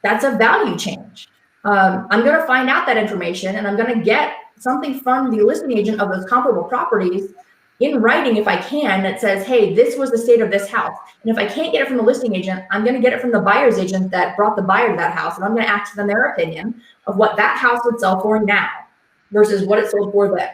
that's a value change. I'm going to find out that information, and I'm going to get something from the listing agent of those comparable properties in writing, if I can, that says, hey, this was the state of this house. And if I can't get it from the listing agent, I'm going to get it from the buyer's agent that brought the buyer to that house. And I'm going to ask them their opinion of what that house would sell for now versus what it sold for then.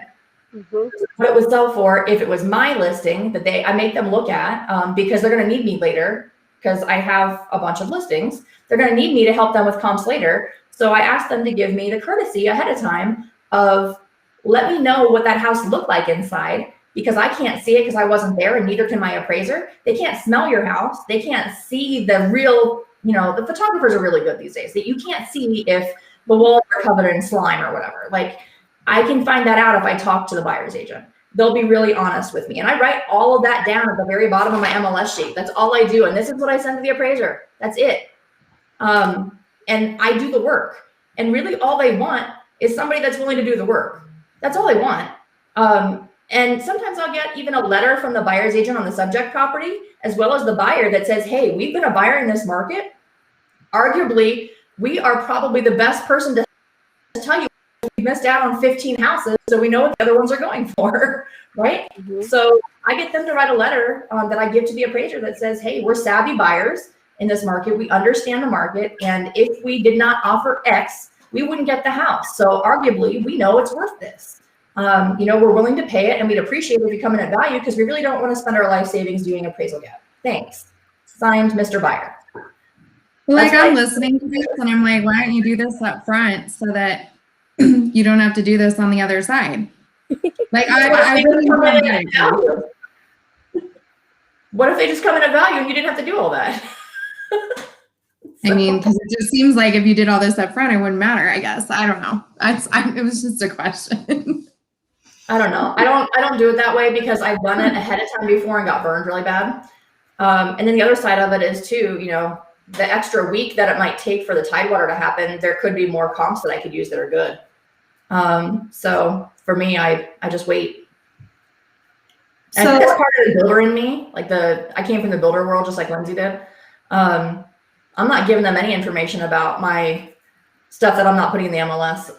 What it would sell for if it was my listing that I make them look at, because they're going to need me later, because I have a bunch of listings. They're going to need me to help them with comps later. So I asked them to give me the courtesy ahead of time of, let me know what that house looked like inside, because I can't see it because I wasn't there, and neither can my appraiser. They can't smell your house. They can't see the real, the photographers are really good these days, that you can't see if the walls are covered in slime or whatever. Like, I can find that out if I talk to the buyer's agent. They'll be really honest with me. And I write all of that down at the very bottom of my MLS sheet. That's all I do. And this is what I send to the appraiser. That's it. And I do the work. And really all they want is somebody that's willing to do the work. That's all they want. And sometimes I'll get even a letter from the buyer's agent on the subject property, as well as the buyer that says, hey, we've been a buyer in this market. Arguably, we are probably the best person to tell you we missed out on 15 houses, so we know what the other ones are going for, right? Mm-hmm. So I get them to write a letter that I give to the appraiser that says, hey, we're savvy buyers in this market. We understand the market. And if we did not offer X, we wouldn't get the house. So arguably, we know it's worth this. We're willing to pay it, and we'd appreciate it if you come in at value because we really don't want to spend our life savings doing appraisal gap. Thanks. Signed, Mr. Buyer.
Like I'm listening to this and I'm like, why don't you do this up front so that you don't have to do this on the other side? Like I really want to get it.
What if they just come in at value and you didn't have to do all that?
I mean, because it just seems like if you did all this up front, it wouldn't matter, I guess. I don't know. It was just a question.
I don't know. I don't do it that way because I've done it ahead of time before and got burned really bad. And then the other side of it is too, the extra week that it might take for the Tidewater to happen, there could be more comps that I could use that are good. So for me, I just wait. And that's part of the builder in me. I came from the builder world, just like Lindsay did. I'm not giving them any information about my stuff that I'm not putting in the MLS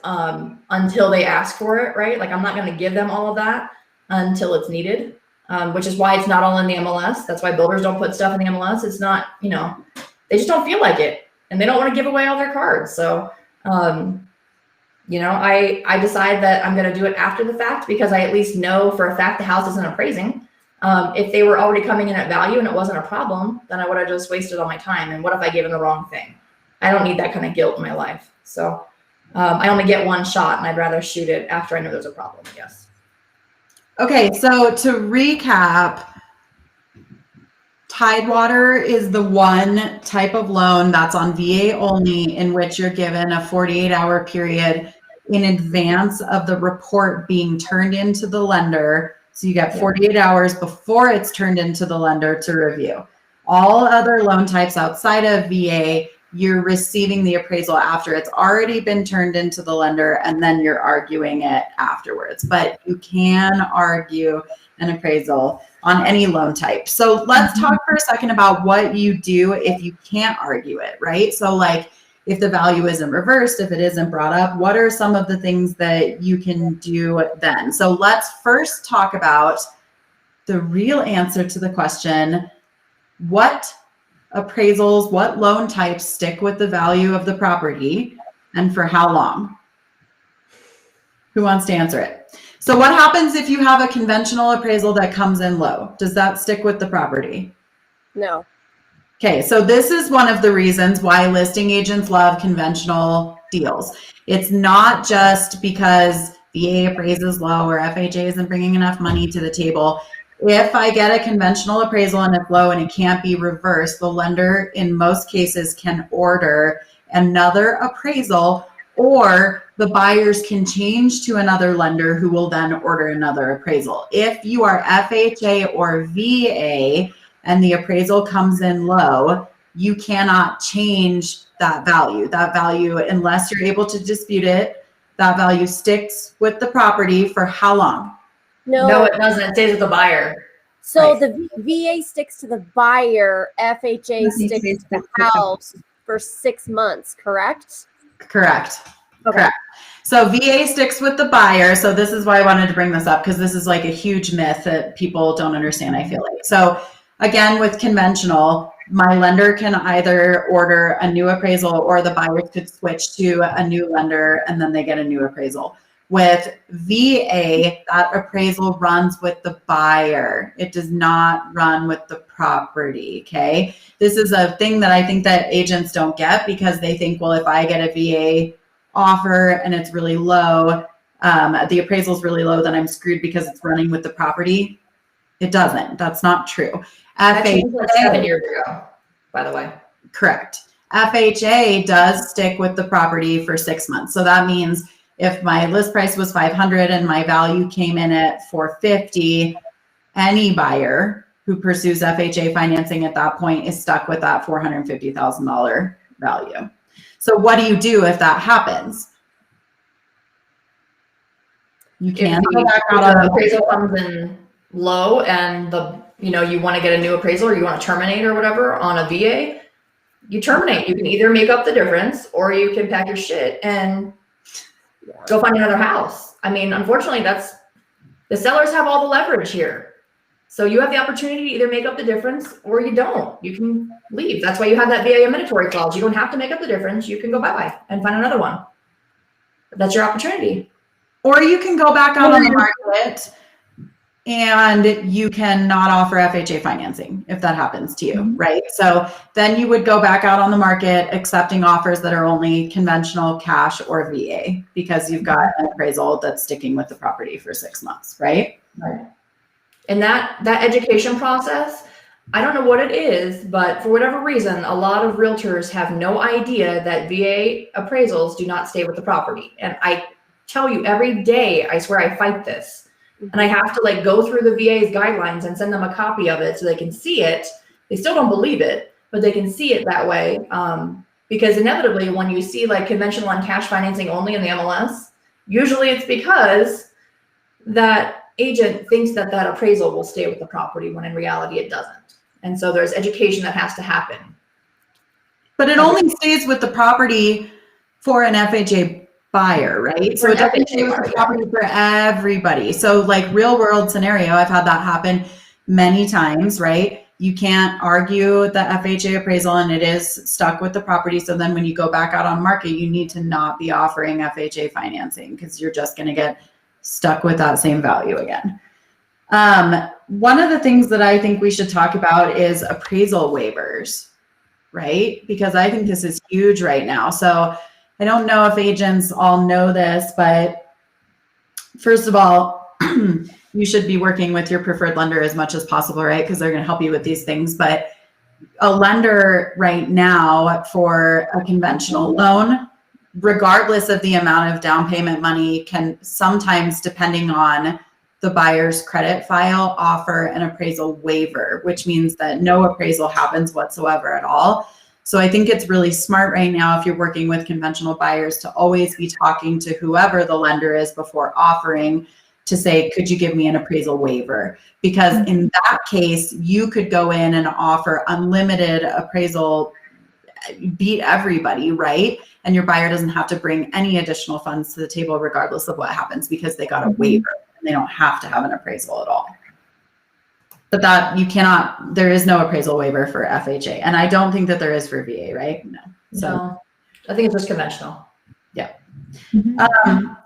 until they ask for it, right? Like I'm not going to give them all of that until it's needed, which is why it's not all in the MLS. That's why builders don't put stuff in the MLS. It's not, they just don't feel like it and they don't want to give away all their cards. So, I decide that I'm going to do it after the fact because I at least know for a fact the house isn't appraising. If they were already coming in at value and it wasn't a problem, then I would have just wasted all my time. And what if I gave them the wrong thing? I don't need that kind of guilt in my life. So I only get one shot and I'd rather shoot it after I know there's a problem, I guess.
Okay, so to recap, Tidewater is the one type of loan that's on VA only in which you're given a 48-hour period in advance of the report being turned into the lender. So you get 48 hours before it's turned into the lender to review. All other loan types outside of VA, you're receiving the appraisal after it's already been turned into the lender, and then you're arguing it afterwards. But you can argue an appraisal on any loan type. So let's talk for a second about what you do if you can't argue it, right? So like if the value isn't reversed, if it isn't brought up, what are some of the things that you can do then? So let's first talk about the real answer to the question, what appraisals, what loan types stick with the value of the property and for how long? Who wants to answer it? So what happens if you have a conventional appraisal that comes in low? Does that stick with the property?
No.
Okay, so this is one of the reasons why listing agents love conventional deals. It's not just because VA appraises low or FHA isn't bringing enough money to the table. If I get a conventional appraisal and it's low and it can't be reversed, the lender in most cases can order another appraisal, or the buyers can change to another lender who will then order another appraisal. If you are FHA or VA and the appraisal comes in low, you cannot change that value. That value, unless you're able to dispute it, that value sticks with the property for how long?
No, it doesn't. It stays with the buyer.
So right. The VA sticks to the buyer, FHA sticks to the house for 6 months, correct?
Correct.
Okay.
Correct. So VA sticks with the buyer. So this is why I wanted to bring this up, because this is like a huge myth that people don't understand, I feel like. So again, with conventional, my lender can either order a new appraisal or the buyers could switch to a new lender and then they get a new appraisal. With VA, that appraisal runs with the buyer. It does not run with the property, okay? This is a thing that I think that agents don't get because they think, well, if I get a VA offer and it's really low, the appraisal is really low, then I'm screwed because it's running with the property. It doesn't. That's not true.
That changed like 7 years ago, by the way.
Correct. FHA does stick with the property for 6 months. So that means If my list price was 500 and my value came in at 450, any buyer who pursues FHA financing at that point is stuck with that $450,000 value. So what do you do if that happens? You can't go back out on
the appraisal comes in low and you want to get a new appraisal or you want to terminate or whatever on a VA, you terminate. You can either make up the difference or you can pack your shit and go find another house. I mean, unfortunately, the sellers have all the leverage here. So you have the opportunity to either make up the difference or you don't. You can leave. That's why you have that VA amenatory clause. You don't have to make up the difference. You can go bye-bye and find another one. That's your opportunity.
Or you can go back out on the market and you cannot offer FHA financing if that happens to you, right? So then you would go back out on the market accepting offers that are only conventional cash or VA because you've got an appraisal that's sticking with the property for 6 months, right?
Right. And that education process, I don't know what it is, but for whatever reason, a lot of realtors have no idea that VA appraisals do not stay with the property. And I tell you every day, I swear I fight this. And I have to go through the VA's guidelines and send them a copy of it so they can see it. They still don't believe it, but they can see it that way. Because inevitably when you see conventional and cash financing only in the MLS, usually it's because that agent thinks that appraisal will stay with the property when in reality it doesn't. And so there's education that has to happen.
But it only stays with the property for an FHA buyer, right? So it doesn't stay with the property for everybody. So real world scenario, I've had that happen many times, right? You can't argue the FHA appraisal and it is stuck with the property. So then when you go back out on market, you need to not be offering FHA financing because you're just going to get stuck with that same value again. One of the things that I think we should talk about is appraisal waivers, right? Because I think this is huge right now. So I don't know if agents all know this, but first of all, you should be working with your preferred lender as much as possible, right? Because they're going to help you with these things. But a lender right now for a conventional loan, regardless of the amount of down payment money, can sometimes, depending on the buyer's credit file, offer an appraisal waiver, which means that no appraisal happens whatsoever at all. So I think it's really smart right now if you're working with conventional buyers to always be talking to whoever the lender is before offering to say, could you give me an appraisal waiver? Because in that case, you could go in and offer unlimited appraisal, beat everybody, right? And your buyer doesn't have to bring any additional funds to the table regardless of what happens because they got a waiver and they don't have to have an appraisal at all. But that you cannot, there is no appraisal waiver for FHA. And I don't think that there is for VA, right? No. So
no, I think it's just conventional.
Yeah.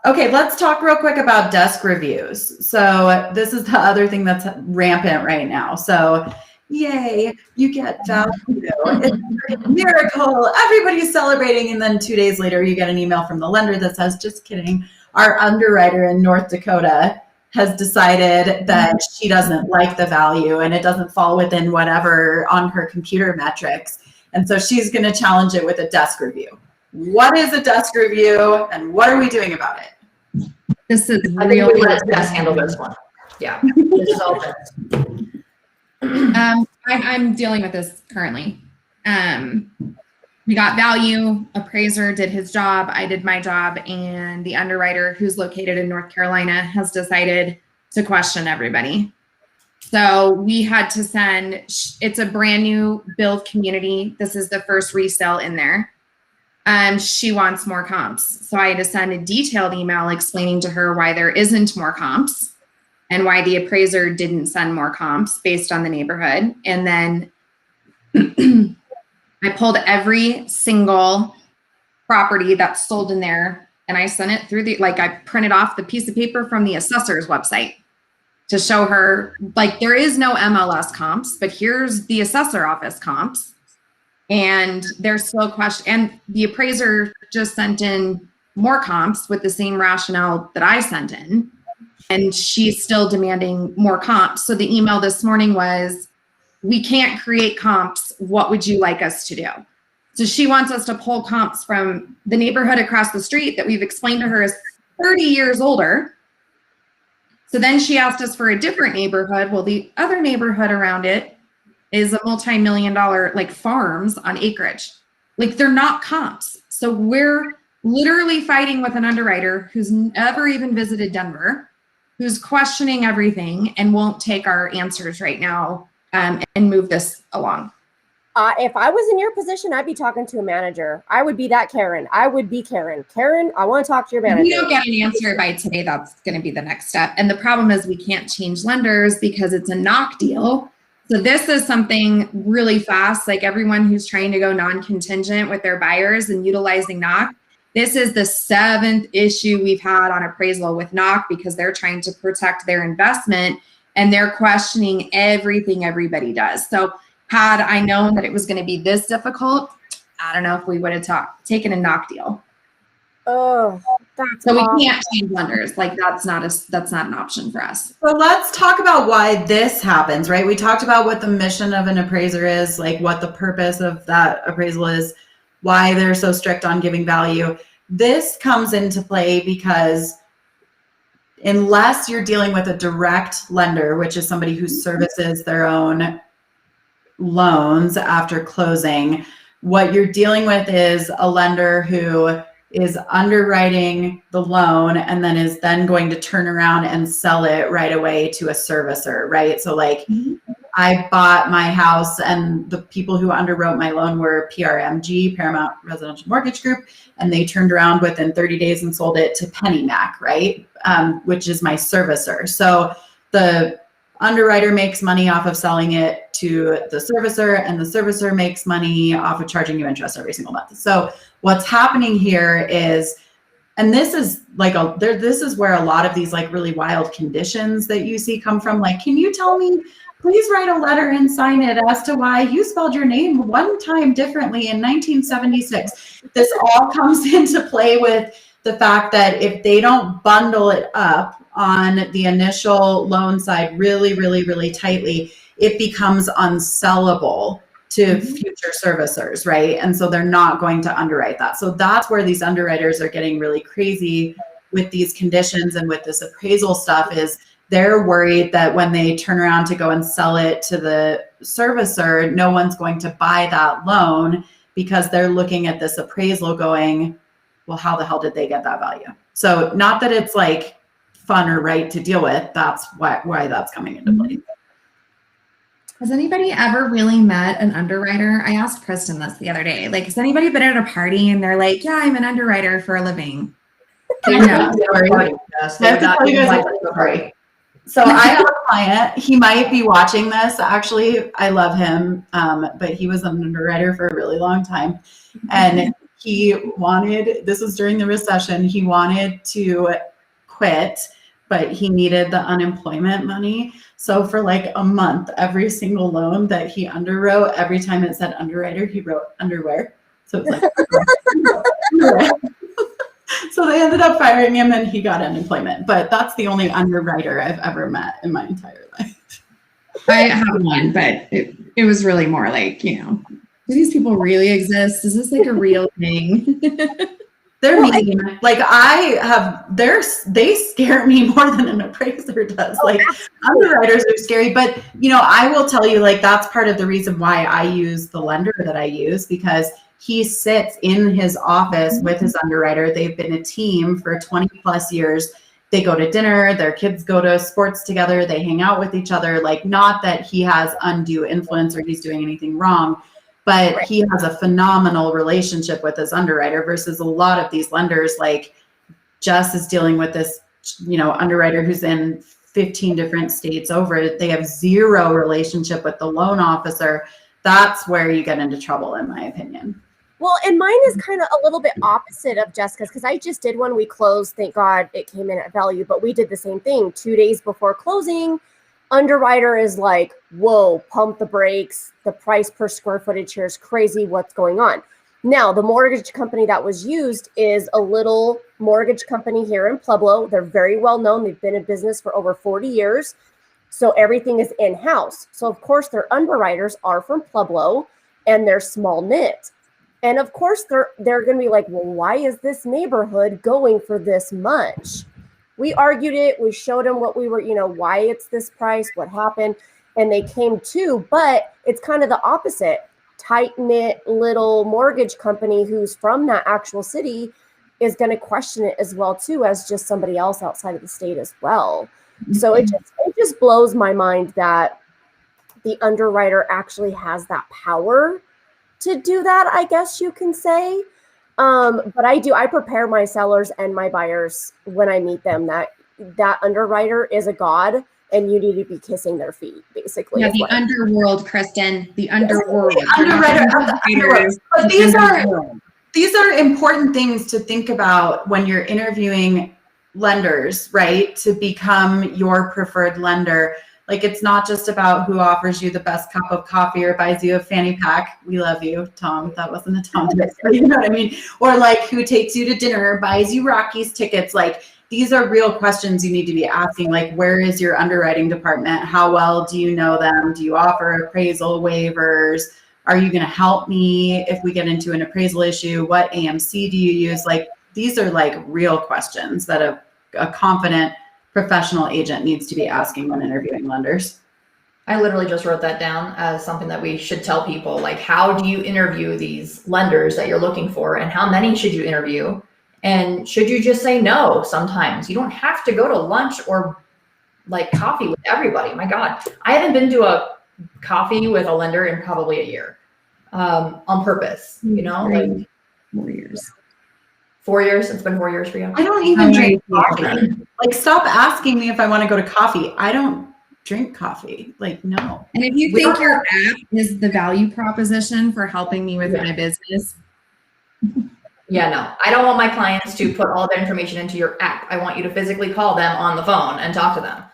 Okay, let's talk real quick about desk reviews. So this is the other thing that's rampant right now. So yay, you get value. It's a miracle. Everybody's celebrating. And then 2 days later, you get an email from the lender that says, just kidding. Our underwriter in North Dakota has decided that she doesn't like the value and it doesn't fall within whatever on her computer metrics. And so she's going to challenge it with a desk review. What is a desk review and what are we doing about it?
This is
I
real.
think we let desk handle this one. Yeah. This is all
I'm dealing with this currently. We got value, appraiser did his job, I did my job, and the underwriter, who's located in North Carolina, has decided to question everybody. So we had to send, it's a brand new build community. This is the first resale in there. She wants more comps. So I had to send a detailed email explaining to her why there isn't more comps and why the appraiser didn't send more comps based on the neighborhood. And then I pulled every single property that's sold in there and I sent it through I printed off the piece of paper from the assessor's website to show her, there is no MLS comps, but here's the assessor office comps. And there's still question. And the appraiser just sent in more comps with the same rationale that I sent in. And she's still demanding more comps. So the email this morning was, we can't create comps. What would you like us to do? So she wants us to pull comps from the neighborhood across the street that we've explained to her is 30 years older. So then she asked us for a different neighborhood. Well, the other neighborhood around it is a multi-million-dollar like farms on acreage. Like they're not comps. So we're literally fighting with an underwriter who's never even visited Denver, who's questioning everything and won't take our answers right now and move this along.
If I was in your position, I'd be talking to a manager. I would be that Karen. I would be Karen. Karen, I want to talk to your manager.
If we don't get an answer by today, that's going to be the next step. And the problem is we can't change lenders because it's a knock deal. So this is something really fast, like everyone who's trying to go non-contingent with their buyers and utilizing knock. This is the 7th issue we've had on appraisal with knock because they're trying to protect their investment and they're questioning everything everybody does. So had I known that it was going to be this difficult, I don't know if we would have taken a knock deal.
Oh, that's
so
awful.
We can't change lenders. Like that's not an option for us.
So let's talk about why this happens, right? We talked about what the mission of an appraiser is, like what the purpose of that appraisal is, why they're so strict on giving value. This comes into play because unless you're dealing with a direct lender, which is somebody who services their own loans after closing, what you're dealing with is a lender who is underwriting the loan and then is then going to turn around and sell it right away to a servicer, right? So like I bought my house and the people who underwrote my loan were PRMG, Paramount Residential Mortgage Group, and they turned around within 30 days and sold it to PennyMac, right? Which is my servicer. So the underwriter makes money off of selling it to the servicer, and the servicer makes money off of charging you interest every single month. So what's happening here is, and this is like this is where a lot of these like really wild conditions that you see come from. Like, can you tell me, please write a letter and sign it as to why you spelled your name one time differently in 1976. This all comes into play with the fact that if they don't bundle it up on the initial loan side really, really, really tightly, it becomes unsellable to future servicers, right? And so they're not going to underwrite that. So that's where these underwriters are getting really crazy with these conditions and with this appraisal stuff, is they're worried that when they turn around to go and sell it to the servicer, no one's going to buy that loan because they're looking at this appraisal going, well, how the hell did they get that value? So not that it's like fun or right to deal with, that's why that's coming into play.
Has anybody ever really met an underwriter? I asked Kristen this the other day. Like, has anybody been at a party and they're like, yeah, I'm an underwriter for a living?
So I have a client, he might be watching this. Actually, I love him, but he was an underwriter for a really long time. And he wanted, this was during the recession, he wanted to quit, but he needed the unemployment money. So for like a month, every single loan that he underwrote, every time it said underwriter, he wrote underwear. So it's like, underwear. So they ended up firing him and he got unemployment. But that's the only underwriter I've ever met in my entire life.
I have one, but it was really more like, you know, do these people really exist? Is this like a real thing?
They're mean. Like they scare me more than an appraiser does. Like underwriters are scary, but you know, I will tell you, like, that's part of the reason why I use the lender that I use, because he sits in his office with his underwriter. They've been a team for 20 plus years. They go to dinner, their kids go to sports together, they hang out with each other. Like, not that he has undue influence or he's doing anything wrong, but he has a phenomenal relationship with his underwriter versus a lot of these lenders. Like Jess is dealing with this, you know, underwriter who's in 15 different states over. They have zero relationship with the loan officer. That's where you get into trouble, in my opinion.
Well, and mine is kind of a little bit opposite of Jessica's, because I just did one. We closed. Thank God it came in at value, but we did the same thing 2 days before closing. Underwriter is like, whoa, pump the brakes. The price per square footage here is crazy. What's going on? Now, the mortgage company that was used is a little mortgage company here in Pueblo. They're very well known. They've been in business for over 40 years. So everything is in-house. So of course their underwriters are from Pueblo and they're small knit. And of course, they're going to be like, well, why is this neighborhood going for this much? We argued it. We showed them what we were, why it's this price, what happened. And they came to, but it's kind of the opposite. Tight-knit little mortgage company who's from that actual city is going to question it as well, too, as just somebody else outside of the state as well. So it just blows my mind that the underwriter actually has that power to do that, I guess you can say. But I prepare my sellers and my buyers when I meet them that underwriter is a god and you need to be kissing their feet, basically.
Yeah, the underworld, Kristen, the underworld.
The underwriter of the underworld. But these are important things to think about when you're interviewing lenders, right? To become your preferred lender. Like, it's not just about who offers you the best cup of coffee or buys you a fanny pack. We love you, Tom. That wasn't a Tom tip, you know what I mean? Or like who takes you to dinner, buys you Rockies tickets. Like, these are real questions you need to be asking. Like, where is your underwriting department? How well do you know them? Do you offer appraisal waivers? Are you going to help me if we get into an appraisal issue? What AMC do you use? Like, these are like real questions that a confident professional agent needs to be asking when interviewing lenders.
I literally just wrote that down as something that we should tell people. Like, how do you interview these lenders that you're looking for, and how many should you interview? And should you just say no sometimes? You don't have to go to lunch or like coffee with everybody. My God, I haven't been to a coffee with a lender in probably a year on purpose, like
4 years.
4 years. It's been 4 years for you.
I don't even drink coffee. Like, stop asking me if I want to go to coffee. I don't drink coffee. Like, no.
And if you think your app is the value proposition for helping me with my business.
Yeah, no, I don't want my clients to put all their information into your app. I want you to physically call them on the phone and talk to them.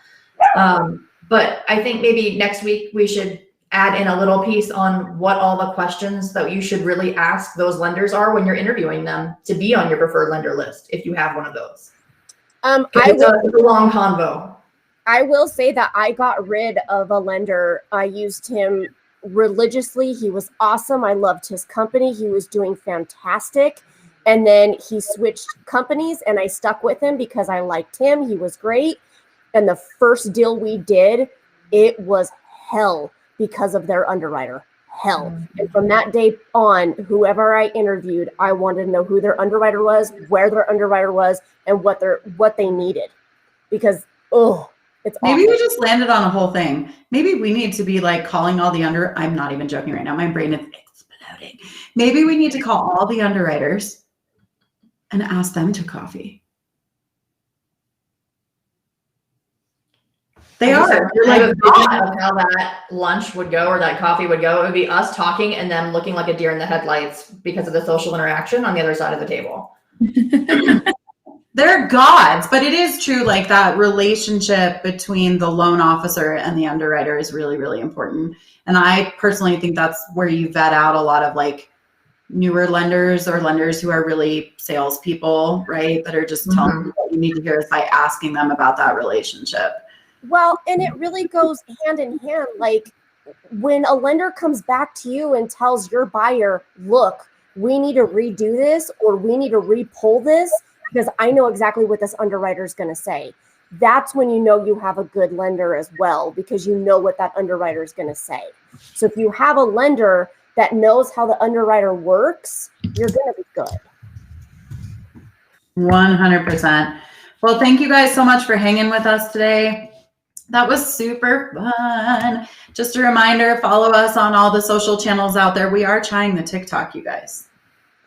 But I think maybe next week we should add in a little piece on what all the questions that you should really ask those lenders are when you're interviewing them to be on your preferred lender list, if you have one of those. It's a long convo.
I will say that I got rid of a lender. I used him religiously. He was awesome. I loved his company. He was doing fantastic. And then he switched companies and I stuck with him because I liked him. He was great. And the first deal we did, it was hell because of their underwriter. Hell. And from that day on, whoever I interviewed, I wanted to know who their underwriter was, where their underwriter was, and what they needed. Because, it's
maybe
awful.
we just landed on a whole thing. Maybe we need to be like calling all the I'm not even joking right now. My brain is exploding. Maybe we need to call all the underwriters and ask them to coffee. They are.
You're like, of how that lunch would go or that coffee would go. It would be us talking and them looking like a deer in the headlights because of the social interaction on the other side of the table.
They're gods, but it is true. Like, that relationship between the loan officer and the underwriter is really, really important. And I personally think that's where you vet out a lot of like newer lenders or lenders who are really salespeople, right? That are just telling you what you need to hear is by asking them about that relationship.
Well, and it really goes hand in hand. Like, when a lender comes back to you and tells your buyer, look, we need to redo this or we need to repull this because I know exactly what this underwriter is going to say. That's when you know you have a good lender as well, because you know what that underwriter is going to say. So if you have a lender that knows how the underwriter works, you're going to be good.
100%. Well, thank you guys so much for hanging with us today. That was super fun. Just a reminder, follow us on all the social channels out there. We are trying the TikTok, you guys.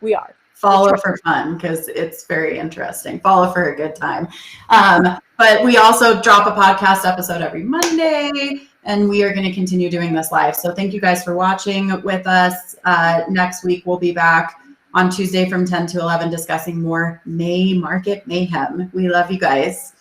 We are.
Follow for fun because it's very interesting. Follow for a good time. But we also drop a podcast episode every Monday, and we are going to continue doing this live. So thank you guys for watching with us. Next week, we'll be back on Tuesday from 10 to 11 discussing more May market mayhem. We love you guys.